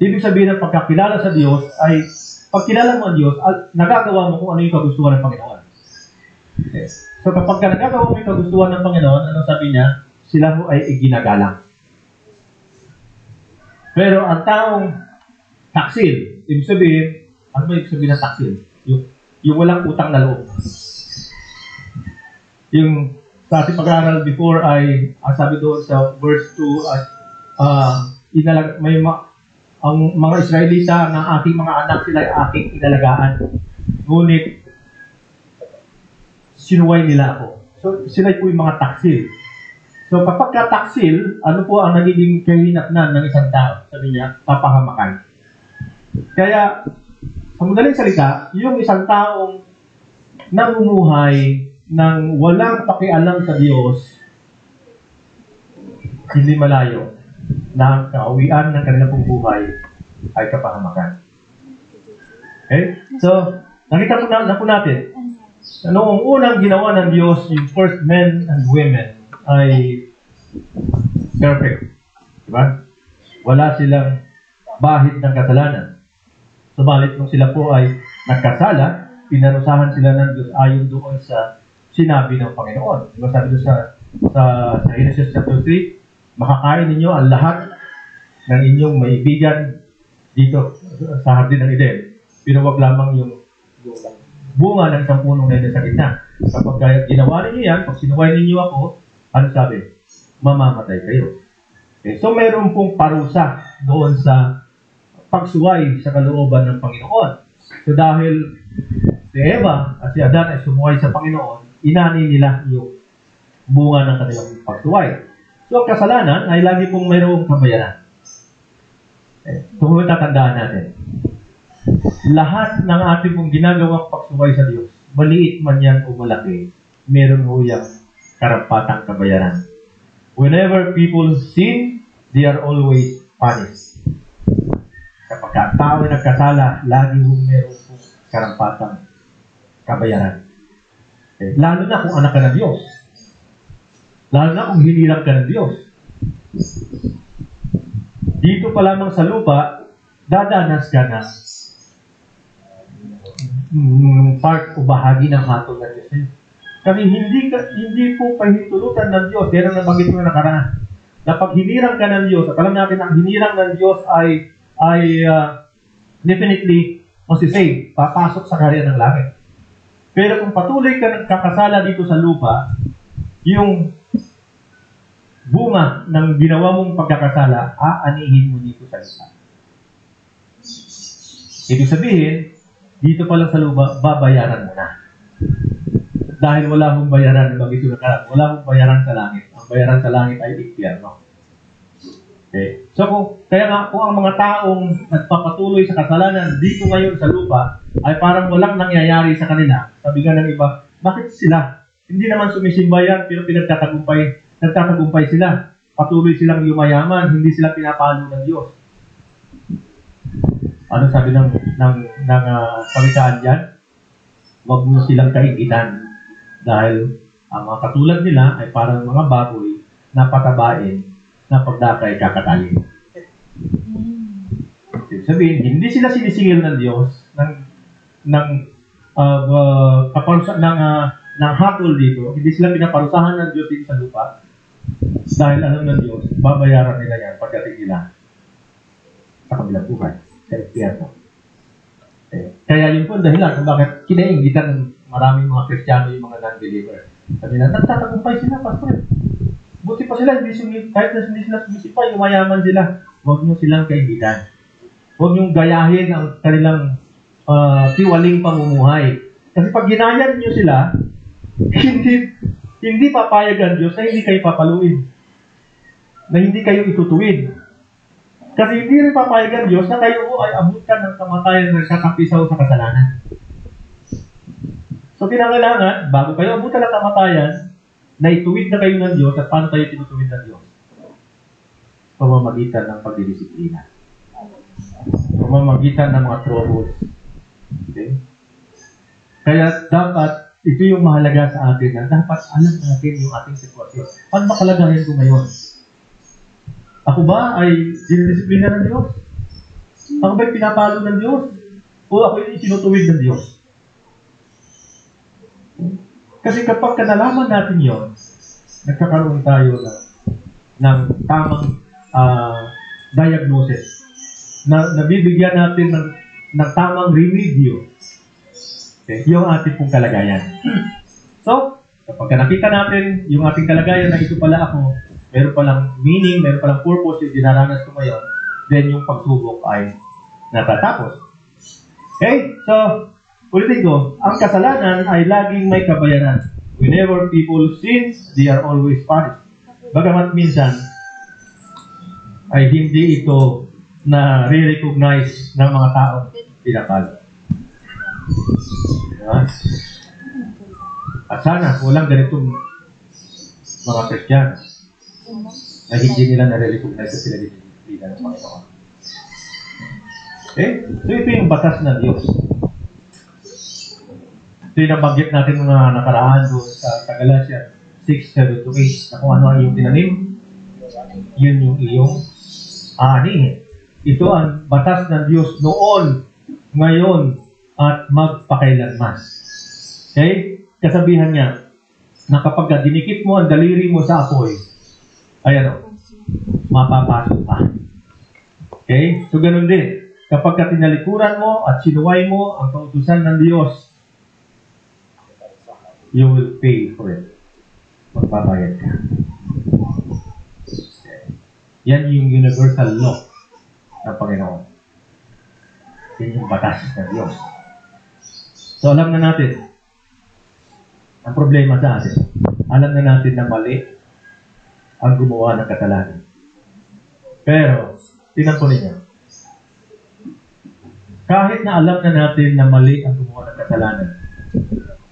ibig sabihin ng pagkakilala sa Diyos ay pagkilala mo ang Diyos at nagagawa mo kung ano yung kagustuhan ng Panginoon. Okay. So kapag nagagawa mo yung kagustuhan ng Panginoon, ano sabi niya? Sila mo ay iginagalang. Pero ang taong taksil, ibig sabihin, ano ba ibig sabihin ng taksil? Yung walang utang na loob. Yung sa ating pag-aaral before ay, ang sabi doon sa verse 2, ang mga Israelita ng aking mga anak, sila ay aking inalagaan. Ngunit, sinuway nila ako. So, sila po yung mga taksil. So, kapag ka-taksil, ano po ang nagiging kahinatnan ng isang tao? Sabi niya, papahamakan. Kaya, sa madaling salita, yung isang taong namumuhay ng walang pakialam sa Diyos, hindi malayo na kauwian ng kanilang pong buhay ay kapahamakan. Okay? So, nakita po natin Noong unang ginawa ng Diyos, yung first men and women ay perfect. Diba? Wala silang bahid ng kasalanan. Subalit nung sila po ay nagkasala, pinarusahan sila ng Diyos ayon doon sa sinabi ng Panginoon. Diba sabi doon sa Genesis chapter 3, makakain ninyo ang lahat ng inyong maibigan dito sa Hardin ng Eden. Pero wag lamang yung bunga ng isang punong na sa gitna. Kapag ginawa ninyo yan, pag sinuway ninyo ako, ano sabi? Mamamatay kayo. Okay, so mayroon pong parusa doon sa pagsuway sa kalooban ng Panginoon. So dahil si Eva at si Adan ay sumuway sa Panginoon, inani nila yung bunga ng kanilang pagsuway. So ang kasalanan ay lagi pong mayroong kabayaran. Kung tatandaan natin, lahat ng ating pong ginagawang pagsuway sa Diyos, maliit man yan o malaki, meron ho yung karampatang kabayaran. Whenever people sin, they are always punished. Kapag ang tao ay nagkasala, lagi ho meron pong karampatang kabayaran. Lalo na kung anak ka ng Diyos. Lalo na kung hinirang ka ng Diyos. Dito pa lamang sa lupa, dadanas ka na part o bahagi ng hatol ng Diyos. Kasi hindi po pahintulutan ng Diyos, pero nabanggit mo na nakaraan, na pag hinirang ka ng Diyos, at alam natin ang hinirang ng Diyos ay definitely masisave, papasok sa karya ng langit. Pero kung patuloy ka nagkakasala dito sa lupa, yung bunga ng ginawa mong pagkakasala, aanihin mo dito sa lupa. Ibig sabihin, dito pa lang sa lupa, babayaran mo na. Dahil wala mong bayaran, wala mong bayaran sa langit. Ang bayaran sa langit ay impyerno. Okay. So, kaya nga, kung ang mga taong nagpapatuloy sa kasalanan dito ngayon sa lupa, ay parang walang nangyayari sa kanila. Sabi nga ng iba, bakit sila? Hindi naman sumisimba yan, pero nagtatagumpay sila. Patuloy silang yumayaman, hindi sila pinapalo ng Diyos. Ano sabi ng pamitaan dyan? Huwag mo silang kaigitan. Dahil ang mga katulad nila ay parang mga baboy na patabain na pagdakay kakatalin. Sabihin, hindi sila sinisingil ng Diyos ng hatol dito. Hindi sila pinaparusahan ng Diyos dito sa lupa. Dahil alam ng Diyos, babayaran nila yan pagdating nila sa kabilang buhay, sa impyerno. Kaya yun po dahilan kung bakit kinaingitan ng maraming mga Kristiyano yung mga non-believer. Sabi na, nagtatagumpay sila, pastor. Buti pa sila, kahit na hindi sila sumisipa, yumayaman sila. Huwag nyo silang kaibigan. Huwag nyo gayahin ang kanilang tiwaling pamumuhay. Kasi pag ginayan nyo sila, hindi papayag ang Diyos na hindi kayo papaluin. Na hindi kayo itutuwid. Kasi hindi rin papayag ang Diyos na kayo ay abutan ng kamatayan na nagkakapisaw sa kasalanan. So, kinakailangan, bago kayo abutan ng kamatayan, na ituwid na kayo ng Diyos at paano tayo tinutuwid ng Diyos? Pamamagitan ng pagdidisiplina. Pamamagitan ng mga troubles. Okay? Kaya dapat, ito yung mahalaga sa atin na dapat alam natin yung ating sitwasyon. Ano ba kalagayan ko ngayon? Ako ba ay dinidisiplina ng Diyos? Ako ba ay pinapalo ng Diyos? O ako ay tinutuwid ng Diyos? Kasi kapag nalaman natin yon, nagkakaroon tayo ng tamang diagnosis. Nabibigyan natin ng tamang remedyo. Okay, yung ating pong kalagayan. So, kapag nakita natin yung ating kalagayan na ito pala ako, meron palang meaning, meron palang purpose yung dinaranas ko ngayon, then yung pagsubok ay natatapos. Okay? So, ulitin ko, ang kasalanan ay laging may kabayaran. Whenever people sin, they are always punished. Bagamat minsan, ay hindi ito na re-recognize ng mga tao pinapalo. Diba? At sana, walang ganitong mga Kristiyano na hindi nila na-recognize na sila dinidisiplina ng Panginoon. Okay? So ito yung batas ng Diyos. Ito yung nabanggit natin mga nakaraan doon sa Galatia 6:7-8 na kung ano ang iyong tinanim, yun yung iyong ani. Ito ang batas ng Diyos noon, ngayon, at magpakailanman. Okay? Kasabihan niya, na kapag dinikit mo ang daliri mo sa apoy, ay mapapasok ka. Okay? So, ganun din. Kapag tinalikuran mo at sinuway mo ang kautusan ng Diyos, you will pay for it. Magbabayad ka. Yan yung universal law ng Panginoon. Yan yung batas ng Diyos. So, alam na natin, ang problema sa atin, alam na natin na mali ang gumawa ng kasalanan. Pero, tingnan po ninyo, kahit na alam na natin na mali ang gumawa ng kasalanan,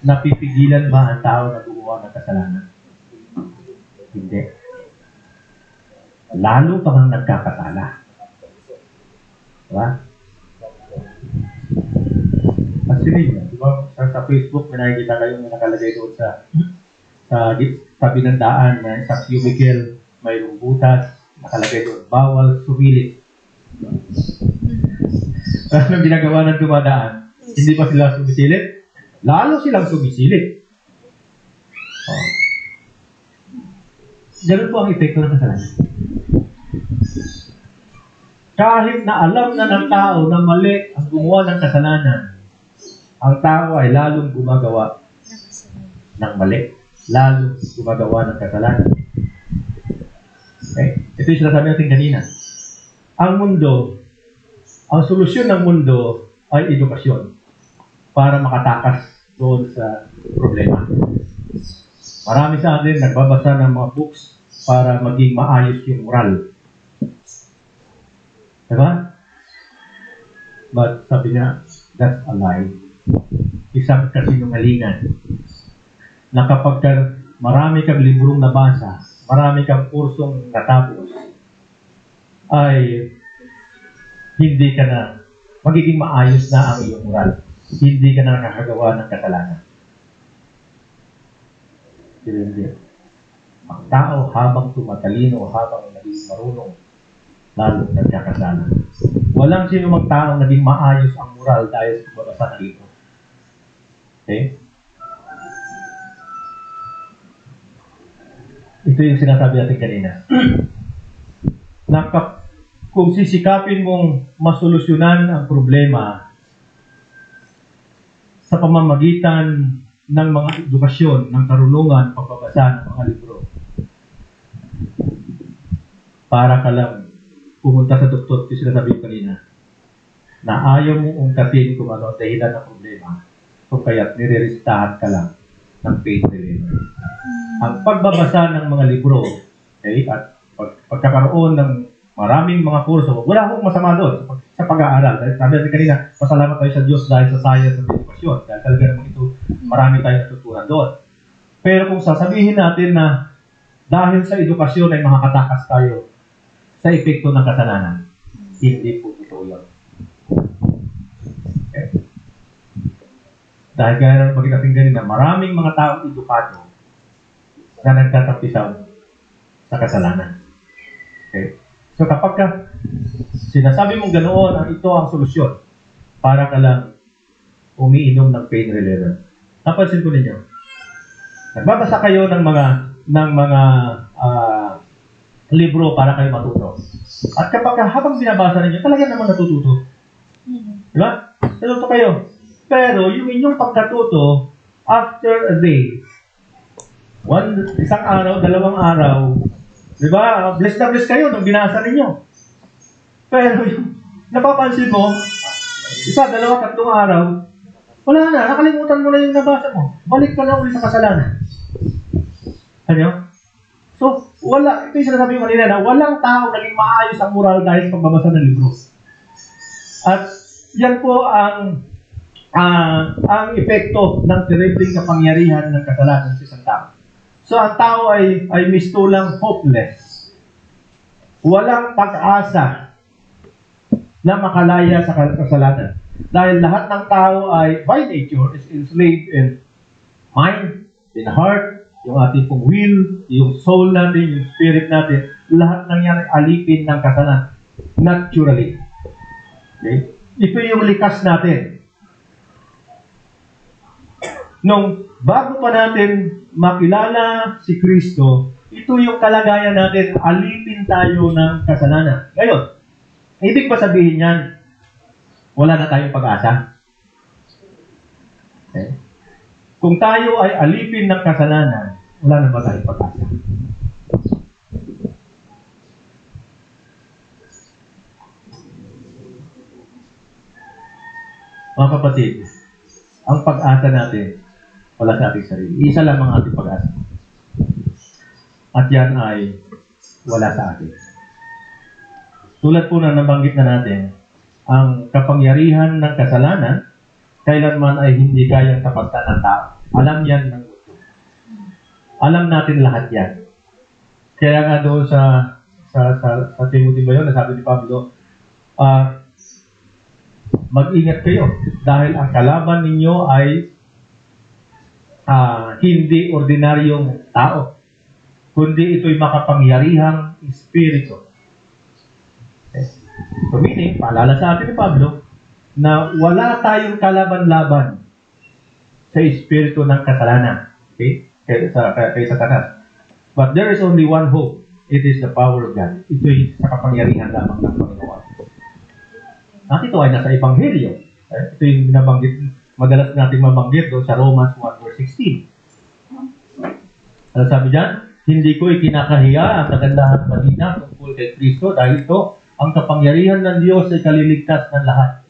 napipigilan ba ang tao na gumawa ng kasalanan? Hindi. Lalo pa kang nagkakasala. Diba? Kasi ninyo, diba, sa Facebook, may nakikita kayo may nakalagay doon sa tabi ng daan na isang cubicle, mayroong butas, nakalagay doon, bawal sumilip. Anong ginagawa ng dumadaan? Hindi ba sila sumisilip? Lalo silang sumisilip. Oh. Ganun po ang epekto ng kasalanan. Kahit na alam na ng tao na mali ang gumawa ng kasalanan, ang tao ay lalong gumagawa ng mali. Lalong gumagawa ng kasalanan. Okay? Ito yung sinasabi natin kanina. Ang mundo, ang solusyon ng mundo ay edukasyon para makatakas doon sa problema. Marami sa atin nagbabasa ng mga books para maging maayos yung moral. Diba? But sabi niya, that's a lie. Isang kasinungalingan na kapag marami kang librong nabasa, marami kang kursong natapos, ay hindi ka na, magiging maayos na ang iyong moral. Hindi ka na nakakagawa ng kasalanan. Hindi. Ang tao habang tumatalino, habang naging marunong, lalo nagkakasala. Walang sino mang taong naging maayos ang moral dahil sa pagbabasa ng libro. Okay? Ito yung sinasabi natin kanina. Kung sisikapin mong masolusyonan ang problema sa pamamagitan ng mga edukasyon, ng karunungan, pagbabasa ng mga libro, para ka lang pumunta sa doktor, yung sinasabi ko kanina, na ayaw mong ungkatin kung ano ang dahilan ng problema, kung kaya't nire-restahan ka lang ng pain reliever. Ang pagbabasa ng mga libro, okay, at pagkakaroon ng maraming mga kurso, wala akong masama doon sa pag-aaral. Sabi natin kanina, pasalamat tayo sa Diyos dahil sa science at edukasyon. Dahil talaga naman ito, marami tayong natutunan doon. Pero kung sasabihin natin na dahil sa edukasyon ay makakatakas tayo sa epekto ng kasalanan, hindi po totoo yun. Okay. Dahil gaya ng pagkitating ganina, maraming mga taong edukado na nagtatapisaw sa kasalanan. Okay. So kapag sinasabi mong ganoon, ang ito ang solusyon para ka lang umiinom ng pain reliever. Napansin ko ninyo, nagbabasa kayo ng mga libro para kayo matuto. At kapag habang binabasa ninyo, talaga naman natututo. Diba? Natuto kayo. Pero yung inyong pagkatuto, after a day, isang araw, dalawang araw, diba? Bless na bless kayo nung binasa ninyo. Pero yung napapansin mo, isa, dalawa, tatlong araw, wala na, nakalimutan mo na yung nabasa mo. Balik ka na ulit sa kasalanan. Ano? So, wala, ito yung sinasabi ko kanina na walang tao naging maayos ang moral dahil sa pagbabasa ng libro. At yan po ang epekto ng terribling kapangyarihan ng kasalanan sa isang tao. So, ang tao ay mistulang hopeless. Walang pag-asa na makalaya sa kasalanan. Dahil lahat ng tao ay, by nature, is enslaved in mind, in heart, yung ating pong will, yung soul natin, yung spirit natin, lahat ng yan ay alipin ng kasalan. Naturally. Okay? Ito yung likas natin. Nung bago pa natin makilala si Kristo, ito yung kalagayan natin, alipin tayo ng kasalanan. Ngayon, ibig ba sabihin yan, wala na tayong pag-asa? Okay? Kung tayo ay alipin ng kasalanan, wala na ba tayong pag-asa? Mga kapatid, ang pag-asa natin, wala sa ating sarili. Isa lang ang ating pag-asa. At yan ay wala sa atin. Tulad po na nabanggit na natin, ang kapangyarihan ng kasalanan, kailanman ay hindi kayang tapatan ng tao. Alam yan ng mundo. Alam natin lahat yan. Kaya nga doon sa Timothy ba yun, nasabi ni Pablo, mag-ingat kayo dahil ang kalaban ninyo ay hindi ordinaryong tao, kundi ito'y makapangyarihang espiritu. Okay. So meaning, paalala sa atin ni Pablo, na wala tayong kalaban-laban sa espiritu ng kasalanan. Okay? Kay Satanas. But there is only one hope. It is the power of God. Ito'y sa kapangyarihan lamang ng Panginoon. At ito ay nasa Ebanghelyo. Ito yung binabanggit, madalas natin mabanggit doon sa Romans 1 verse 16. Ano sabi dyan? Hindi ko ikinakahiya ang kagandahang balita tungkol kay Kristo dahil ito ang kapangyarihan ng Diyos ay kaliligtas ng lahat.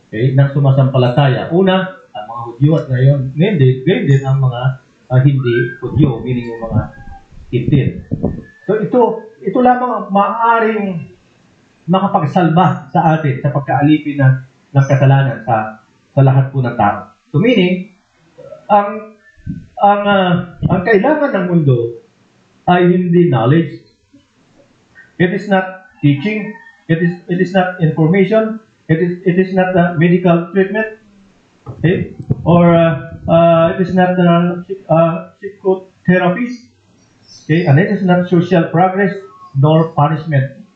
Okay? Nang sumasampalataya. Una, ang mga Hudyo at ngayon din ang mga hindi Hudyo, meaning yung mga Hintil. So ito lamang ang maaaring makapagsalba sa atin sa pagkaalipin ng kasalanan sa lahat po ng tao. So meaning, ang kailangan ng mundo ay hindi knowledge. It is not teaching. It is not information. It is not medical treatment. Okay? Or it is not psychotherapy. Okay? And it is not social progress nor punishment.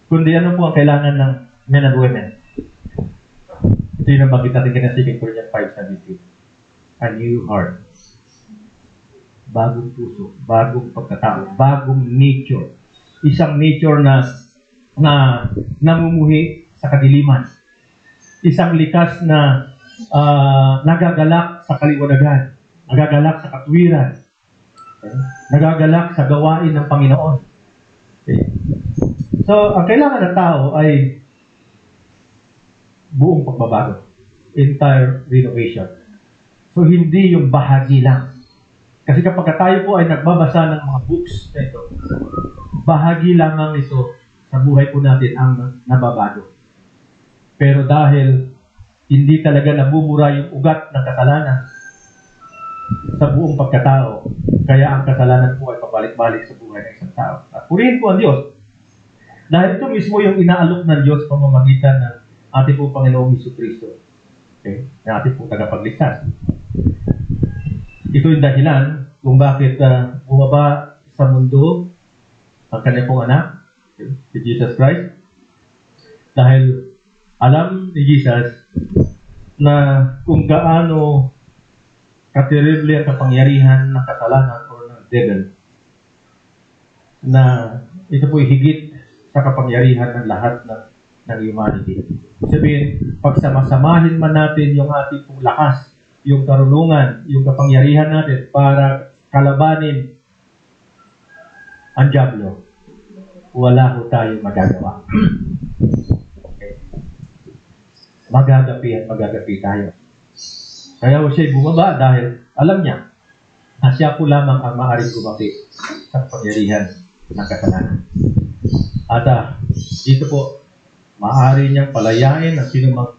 Kundi ano po ang kailangan ng men and women? Ito yung nabagit natin kina 2 Corinthians 5:17. A new heart. Bagong puso, bagong pagkatao, bagong nature. Isang nature na namumuhi sa kadiliman. Isang likas na nagagalak sa kaliwanagan, nagagalak sa katwiran, nagagalak sa gawain ng Panginoon. Okay. So, ang kailangan ng tao ay buong pagbabago. Entire renovation. So, hindi yung bahagi lang. Kasi kapag tayo po ay nagbabasa ng mga books na ito, bahagi lamang ito sa buhay po natin ang nababago. Pero dahil hindi talaga nabubura yung ugat ng kasalanan sa buong pagkatao, kaya ang kasalanan po ay pabalik-balik sa buhay ng isang tao. At purihin po ang Diyos. Dahil ito mismo yung inaalok ng Diyos pamamagitan ng ating po Panginoong Jesucristo. Okay? Na ating po tagapagligtas. Ito yung dahilan kung bakit bumaba sa mundo ang kanyang pong anak, si Jesus Christ. Dahil alam ni Jesus na kung gaano katerible ang kapangyarihan ng kasalanan o ng devil, na ito po'y higit sa kapangyarihan ng lahat ng humanity. Sabihin, pagsamasamahin man natin yung ating pong lakas, yung karunungan, yung kapangyarihan natin para kalabanin ang dyablo, wala ho tayo magagawa. Okay. Magagapi tayo. Kaya ho siya'y bumaba dahil alam niya na siya po lamang ang maaaring gumapi sa kapangyarihan ng kasalanan. At dito po, maaari niyang palayain ang sinumang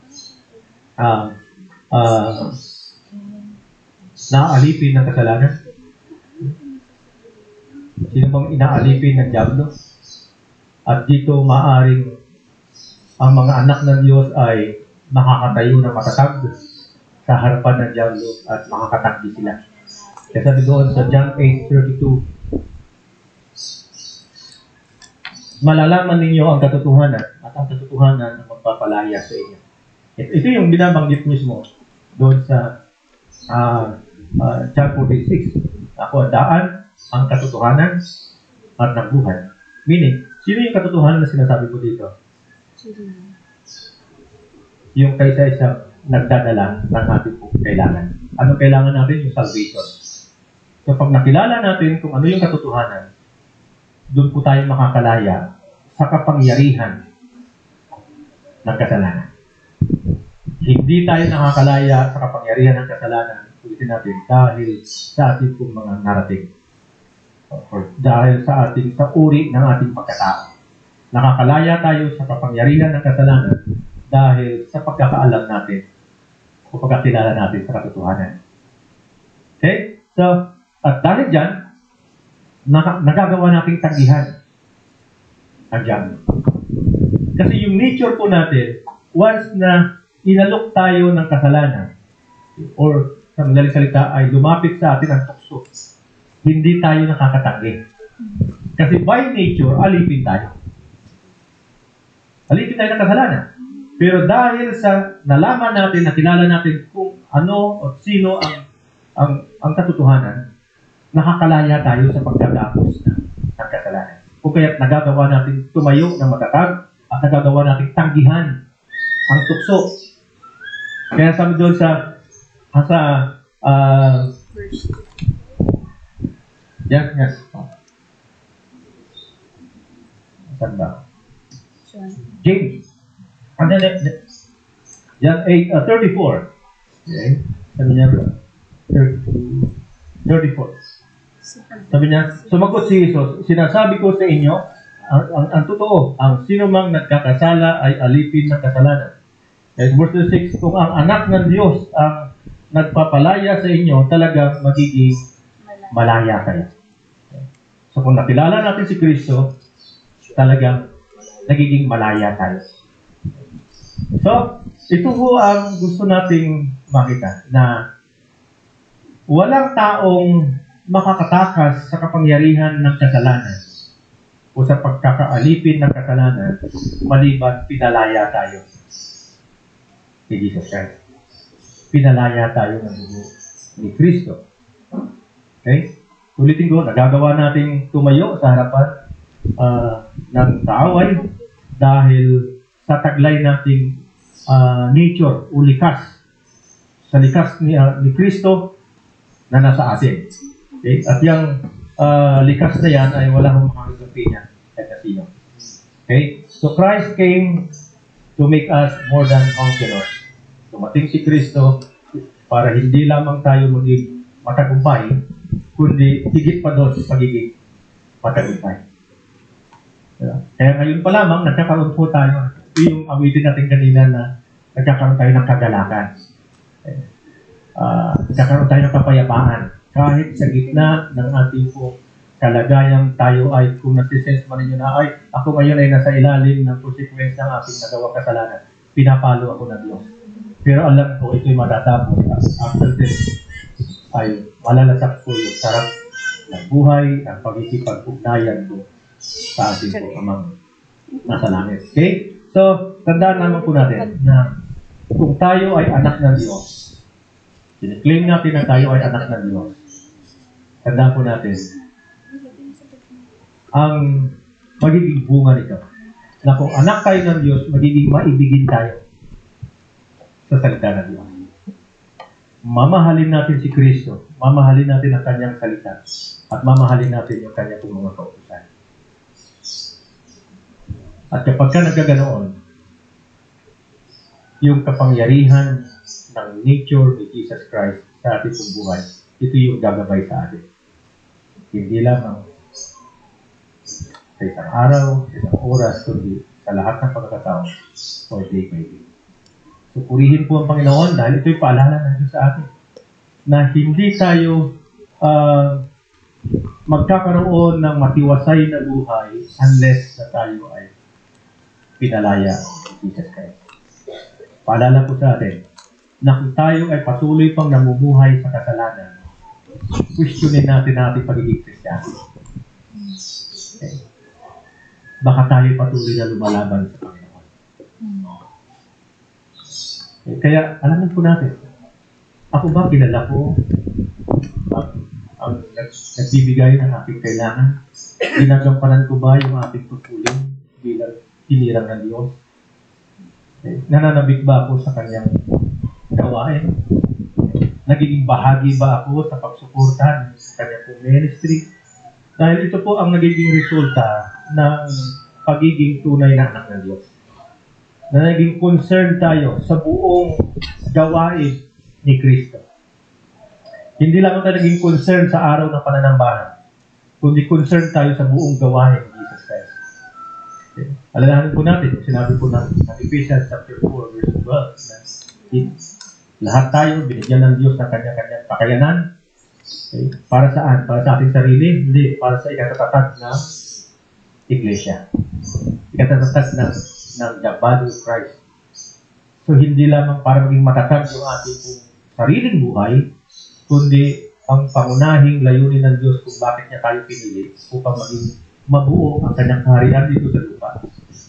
naaalipin ng kasalanan. Sino bang inaalipin ng dyablo? At dito maaring ang mga anak ng Diyos ay makakatayo na matatag sa harapan ng Diablo at makakatagdi sila. Kaya sabi doon sa John 8:32, malalaman ninyo ang katotohanan at ang katotohanan ang magpapalaya sa inyo. Ito yung binabanggit mismo doon sa John 46. Ako ang daan, ang katotohanan at ng buhay. Meaning, sino yung katotohanan na sinasabi ko dito? Yung kaysa-isang nagdadala ng ating pong kailangan. Ano kailangan natin? Yung salvation. So pag nakilala natin kung ano yung katotohanan, doon po tayo makakalaya sa kapangyarihan ng kasalanan. Hindi tayo nakakalaya sa kapangyarihan ng kasalanan, ulitin natin, dahil sa ating pong mga narating. Or dahil sa uri ng ating pagkatao. Nakakalaya tayo sa kapangyarihan ng kasalanan dahil sa pagkakaalam natin o pagkakilala natin sa katotohanan. Okay? So, at dahil dyan, nagagawa nating tanggihan ang Diablo. Kasi yung nature po natin, once na inalok tayo ng kasalanan, or sa madaling salita ay lumapit sa atin ang tukso, hindi tayo nakakatanggi. Kasi by nature, alipin tayo. Alipin tayo ng kasalanan. Pero dahil sa nalaman natin, nakilala natin kung ano o sino ang katotohanan, nakakalaya tayo sa pagkatapos ng kasalanan. Kung kaya't nagagawa natin tumayo ng matatag at nagagawa natin tanggihan ang tukso. Kaya sabi doon sa yes. Saan ba? James. And then, John 8:34. Okay? Sabi niya, 34. Sabi niya, sumagot si Jesus, sinasabi ko sa inyo, ang totoo, ang sino mang nagkakasala ay alipin ng kasalanan. At verse 6, kung ang anak ng Diyos ang nagpapalaya sa inyo, talagang magiging malaya kayo. So kung nakilala natin si Kristo, talagang nagiging malaya tayo. So, ito po ang gusto nating makita, na walang taong makakatakas sa kapangyarihan ng kasalanan o sa pagkakaalipin ng kasalanan maliban pinalaya tayo ni Jesus Christ. Pinalaya tayo ng dugo ni Kristo. Okay? Ulitin ko, nagagawa nating tumayo sa harapan ng kaaway dahil sa taglay nating nature o likas, sa likas ni Kristo na nasa atin. Okay? At yung likas na yan ay wala kong makakasabi niya kahit na sino. Okay? So Christ came to make us more than conquerors. Dumating si Kristo para hindi lamang tayo maging matagumpay, kundi higit pa doon sa pagiging matagumpay. Kaya ngayon pa lamang, nagkakaroon po tayo, ito yung awitin natin kanina na nagkakaroon tayo ng kagalakan. Nagkakaroon tayo ng kapayapaan. Kahit sa gitna ng ating po kalagayang tayo ay, kung nasisense man ninyo na, ay, ako ngayon ay nasa ilalim ng consequence ng aking nagawang kasalanan. Pinapalo ako ng Diyos. Pero alam ko, ito'y matatapos. After this, ay malalasak po yung sarap ng buhay, ng pagkikipag-ugnayan ko sa ating po amang nasa langit. Okay? So, tandaan naman po natin na kung tayo ay anak ng Diyos, claim natin na tayo ay anak ng Diyos, tandaan po natin, ang magiging bunga nito, na kung anak tayo ng Diyos, magiging maibigin tayo sa salita ng Diyos. Mamahalin natin si Kristo, mamahalin natin ang kanyang salita, at mamahalin natin yung kanyang mga kautusan. At kapag ka nagkaganoon, yung kapangyarihan ng nature ni Jesus Christ sa ating buhay, ito yung gagabay sa atin. Hindi lamang sa isang araw, sa isang oras, kundi sa lahat ng pagkakataon or day by day. So, purihin po ang Panginoon dahil ito'y paalala ng Diyos sa atin na hindi tayo magkakaroon ng matiwasay na buhay unless na tayo ay pinalaya ni Jesus Christ. Paalala po sa atin na kung tayo ay patuloy pang namumuhay sa kasalanan, questionin natin ating pagiging Kristiyano. Okay. Baka tayo patuloy na lumalaban sa Panginoon. Okay. Kaya, alamin po natin, ako ba kilala ko ang nagbibigay ng aking kailangan? Ginagampanan ko ba yung ating tungkulin bilang hinirang ng Diyos? Okay. Nananabik ba ako sa kanyang gawain? Nagiging bahagi ba ako sa pagsuportahan sa kanyang ministry? Dahil ito po ang nagiging resulta ng pagiging tunay na anak ng Diyos. Na naging concern tayo sa buong gawain ni Kristo. Hindi lang tayo naging concern sa araw ng pananambahan, kundi concern tayo sa buong gawain ni Jesus Christ. Okay. Alalahanin po natin, sinabi po ng Ephesians chapter 4, verse 12, na lahat tayo binigyan ng Diyos ng kanya-kanyang kakayanan. Okay. Para saan? Para sa ating sarili? Hindi. Para sa ikatatag ng Iglesia. Ikatatag ng the body of Christ. So, hindi lamang para maging matatag yung ating sariling buhay, kundi ang pangunahing layunin ng Diyos kung bakit niya tayo pinili upang maging mabuo ang kanyang kaharian dito sa lupa.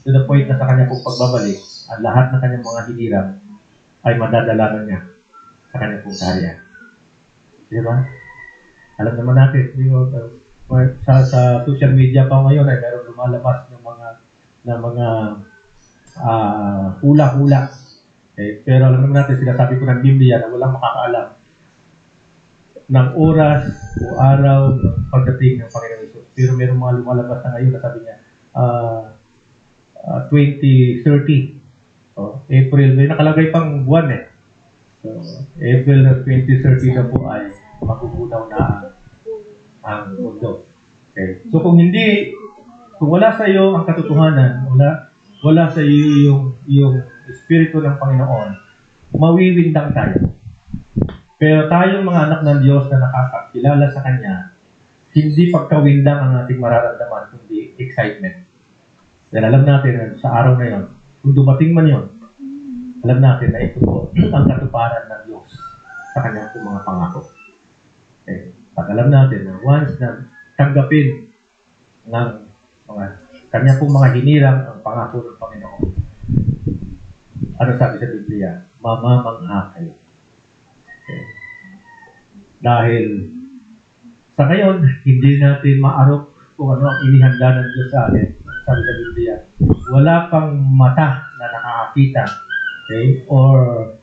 To the point na sa kanyang pong pagbabalik, ang lahat ng kanyang mga hinirang ay madadalanan niya sa kanyang pong kaharian. Di ba? Alam naman natin, sa social media pa ngayon ay meron lumalabas ng mga hula-hula. Okay? Pero alam naman natin, sinasabi ko ng Biblia na walang makakaalam ng oras o araw ng pagdating ng Panginoon Hesus. Pero meron mga lumalabas na ngayon na sabi niya, 2030. So, April, may nakalagay pang buwan eh. So, April ng 2030 na po ay magugunaw na ang mundo. Okay. So kung wala sa iyo ang katotohanan, wala sa iyo yung Espiritu ng Panginoon, mawiwindang tayo. Pero tayong mga anak ng Diyos na nakakakilala sa Kanya, hindi pagkawindang ang ating mararamdaman, kundi excitement. Dahil alam natin sa araw na yon, kung dumating man yon, alam natin na ito po ang katuparan ng Diyos sa Kanyang mga pangako. Okay. At alam natin na once na tanggapin ng Kanya pong mga hinirang ang pangako ng Panginoon, ano sabi sa Biblia? Mamamangha kayo. Okay. Dahil sa ngayon, hindi natin maarok kung ano ang inihanda ng Diyos sa atin. Sabi sa Biblia, wala pang mata na nakakakita, okay? or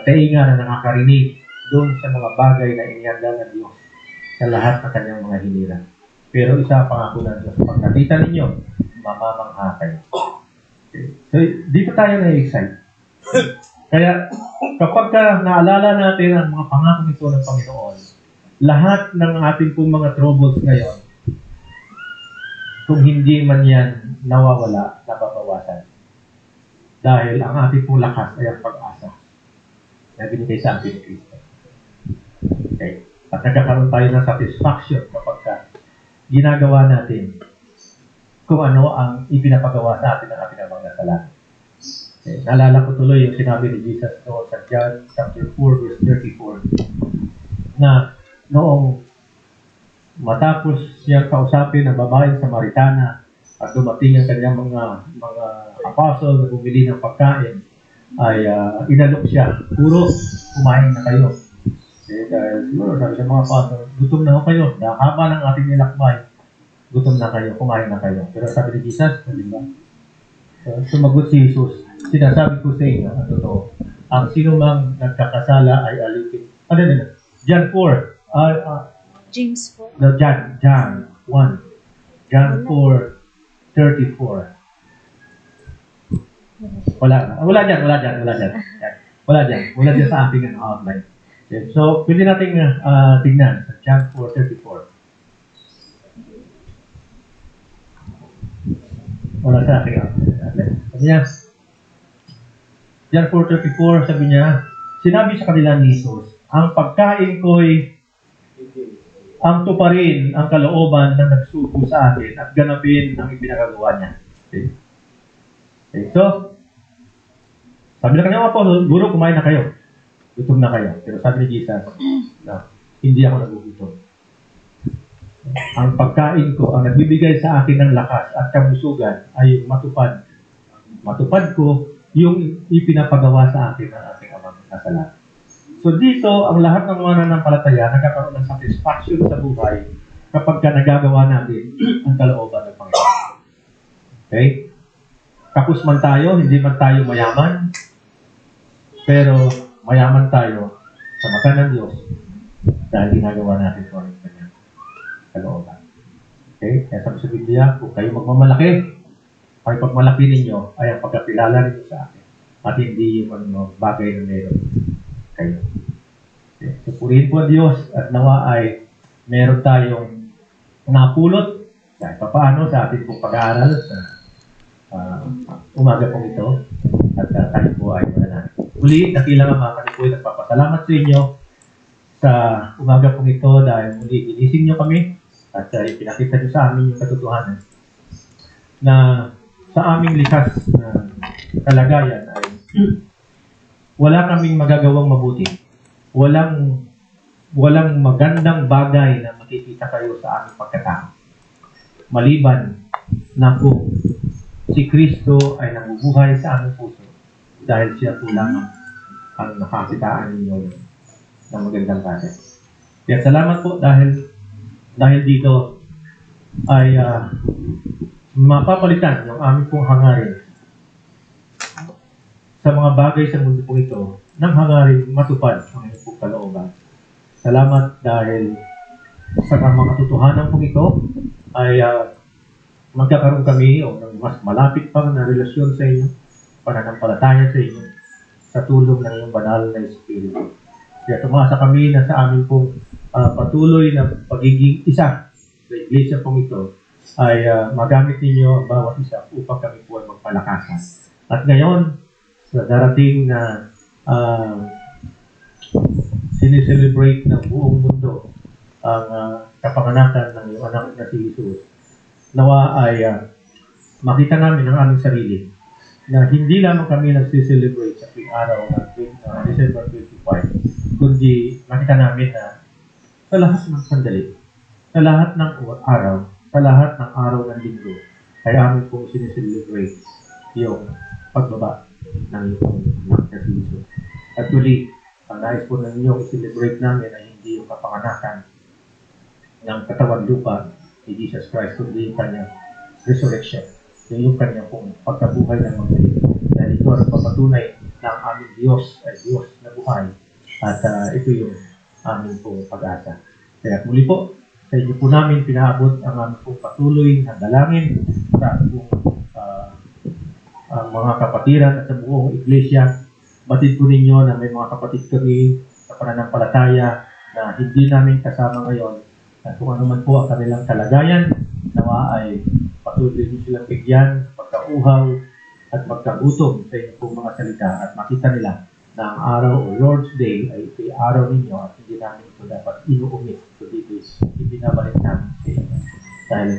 tainga na nakakarinig doon sa mga bagay na inihanda ng Diyos sa lahat ng kanyang mga hinirang. Pero isa pangako ng Diyos, pag nakita ninyo, mamamangha kayo. Okay. So, dito tayo na-excite. Kaya, kapag naalala natin ang mga pangako nito ng Panginoon, lahat ng ating pong mga troubles ngayon, kung hindi man yan nawawala, nababawasan. Dahil ang ating pong lakas ay ang pag-asa na binigay sa ating Kristo. Okay. At nagkakaroon tayo ng satisfaction kapag ginagawa natin kung ano ang ipinapagawa sa atin ng ating mga kasalanan. Okay. Naalala ko tuloy yung sinabi ni Jesus sa John chapter 4 verse 34 na noong matapos siyang kausapin ng babaeng Samaritana at dumating ang kanyang mga apostle na bumili ng pagkain, ay inalok siya, puro kumain na kayo. Okay, dahil siguro sabi sa mga apostle, gutom na kayo, haba ng ating nilakbay, gutom na kayo, kumain na kayo. Pero sabi ni Jesus, di ba? Sumagot si Jesus, sinasabi ko sa inyo, ang totoo, ang sino mang nagkakasala ay alipin. Ano nila? John 4. James 4. No, John 1. John 4:34. Wala dyan sa ating outline. Okay. So, pwede natin tignan sa John 4:34. Wala sa ating outline. Sabi niya, John 4:34, sabi niya, sinabi sa kanila ni Jesus, ang pagkain ko'y ang tuparin ang kalooban na nagsugo sa akin at ganapin ang ipinagagawa niya. Okay. Okay, so, sabi na kanya apostol, Guro, kumain na kayo. Gutom na kayo. Pero sabi ni Jesus, na hindi ako nagugutom. Ang pagkain ko, ang nagbibigay sa akin ng lakas at kabusugan ay yung matupad. Matupad ko yung ipinapagawa sa akin ng ating Amang nasa langit. So dito, ang lahat ng mga nanampalataya nagkakaroon ng satisfaction sa buhay kapag ka nagagawa natin ang kalooban ng Panginoon. Okay? Kapos man tayo, hindi man tayo mayaman, pero mayaman tayo sa mata ng Diyos dahil ginagawa natin ito ang kanyang kalooban. Okay? Kaya sabi sa Biblia, kung kayo magmamalaki, ay pagmalaki ninyo ay ang pagkakilala ninyo sa akin at hindi yung bagay na meron kayo. Okay? So, purihin po ang Diyos at nawa ay meron tayong napulot kahit paano sa ating pong pag-aaral sa umaga pong ito at tayo po ay mananalo. Uli, dakilang Ama, kami po ay nagpapasalamat sa inyo sa umaga pong ito dahil muli ginising nyo kami at ipinakita nyo sa amin yung katotohanan na sa aming likas na kalagayan ay wala kaming magagawang mabuti. Walang magandang bagay na makikita kayo sa aming pagkatao. Maliban na kung si Kristo ay nabubuhay sa aming puso dahil siya po lamang ang nakakitaan ninyo ng magandang bagay. Kaya salamat po dahil dito ay mapapalitan yung aming pong hangarin sa mga bagay sa mundo po ito ng hangarin matupad ang inyong pong kalooban. Salamat dahil sa mga katotohanan pong ito ay magkakaroon kami o ng mas malapit pang na relasyon sa inyo, pananampalataya sa inyo, sa tulong ng iyong banal na Espiritu. Kaya tumasa kami na sa amin pong patuloy na pagiging isa sa iglesia pong ito ay magamit ninyo ang bawat isa upang kami po ay magpalakasan. At ngayon, sa darating na sineselebrate ng buong mundo ang kapanganakan ng iyong anak na si Jesus, nawa ay makita namin ang aming sarili na hindi lamang kami nagsiselebrate sa tuwing araw ng December 25, kundi makita namin na sa lahat ng sandali, sa lahat ng araw, sa lahat ng araw ng linggo, ay amin pong sineselebrate yung pagbaba ng iyong anak na si Jesus. At muli, ang nais po na ninyong i-celebrate namin ay hindi yung kapanganakan ng katawan lupa ni Jesus Christ, kundi yung kanyang resurrection, yung kanyang pong pagkabuhay ng mga ito. Dahil ito ang papatunay na ang aming Diyos ay Diyos na buhay at ito yung aming pong pag-asa. Kaya muli po, sa inyo po namin pinaabot ang aming pong patuloy na dalangin sa ang mga kapatiran at sa buong iglesia. Batid po ninyo na may mga kapatid kami sa pananampalataya na hindi namin kasama ngayon. At kung ano man po ang kanilang kalagayan, nawa ay patuloy nyo silang bigyan, pagkauhaw at pagkagutom sa inyong pong mga salita at makita nila na ang araw o Lord's Day ay ito'y araw ninyo at hindi namin ito dapat inuumit. So dito ibinabalik namin sa inyo. Dahil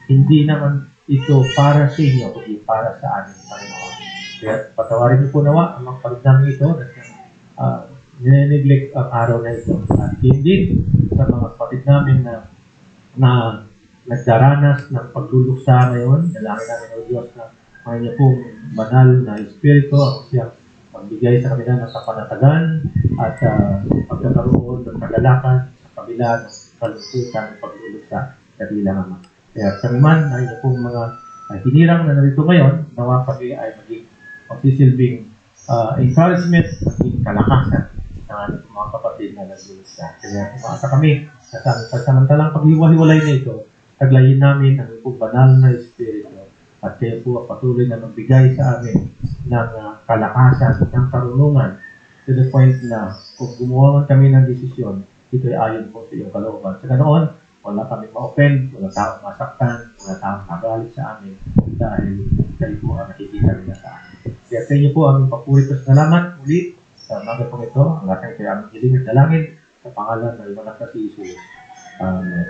hindi naman ito para sa inyo, kundi para sa amin, Panginoon. Kaya patawarin niyo po nawa ang mga palit namin ito at nire-neglect ang araw na ito. At hindi sa mga kapatid namin na nagdaranas ng pagluluksa ngayon, dalangin namin o Diyos na ang inyo pong banal na Espiritu ang siyang magbigay sa kanila ng kapanatagan at pagkakaroon ng kagalakan sa kabila ng kalungkutan ng pagluluksa sa bilang Ama. Kaya kami man na inyo pong mga hinirang na narito ngayon, nawa kami ay maging magsisilbing encouragement, maging kalakasan ng ating mga kapatid na nagluluksa. Kaya umaasa kami sa samantalang paghiwa-hiwalay na ito, taglayin namin ang ipong banal na Espiritu at kayo po patuloy na magbigay sa amin ng kalakasan, ng karunungan to the point na kung gumawa man kami ng desisyon, ito ay ayon po sa iyong kalooban. Sa ganoon, wala kami ma-offend, wala taong masaktan, wala taong magalit sa amin dahil kayo po ang nakikita nila sa amin. Kaya sa inyo po ang papuri at salamat muli sa mga pong ito, ang ating kaya aming hiling at dalangin sa pangalan ng iyong anak na si Jesus. Amen.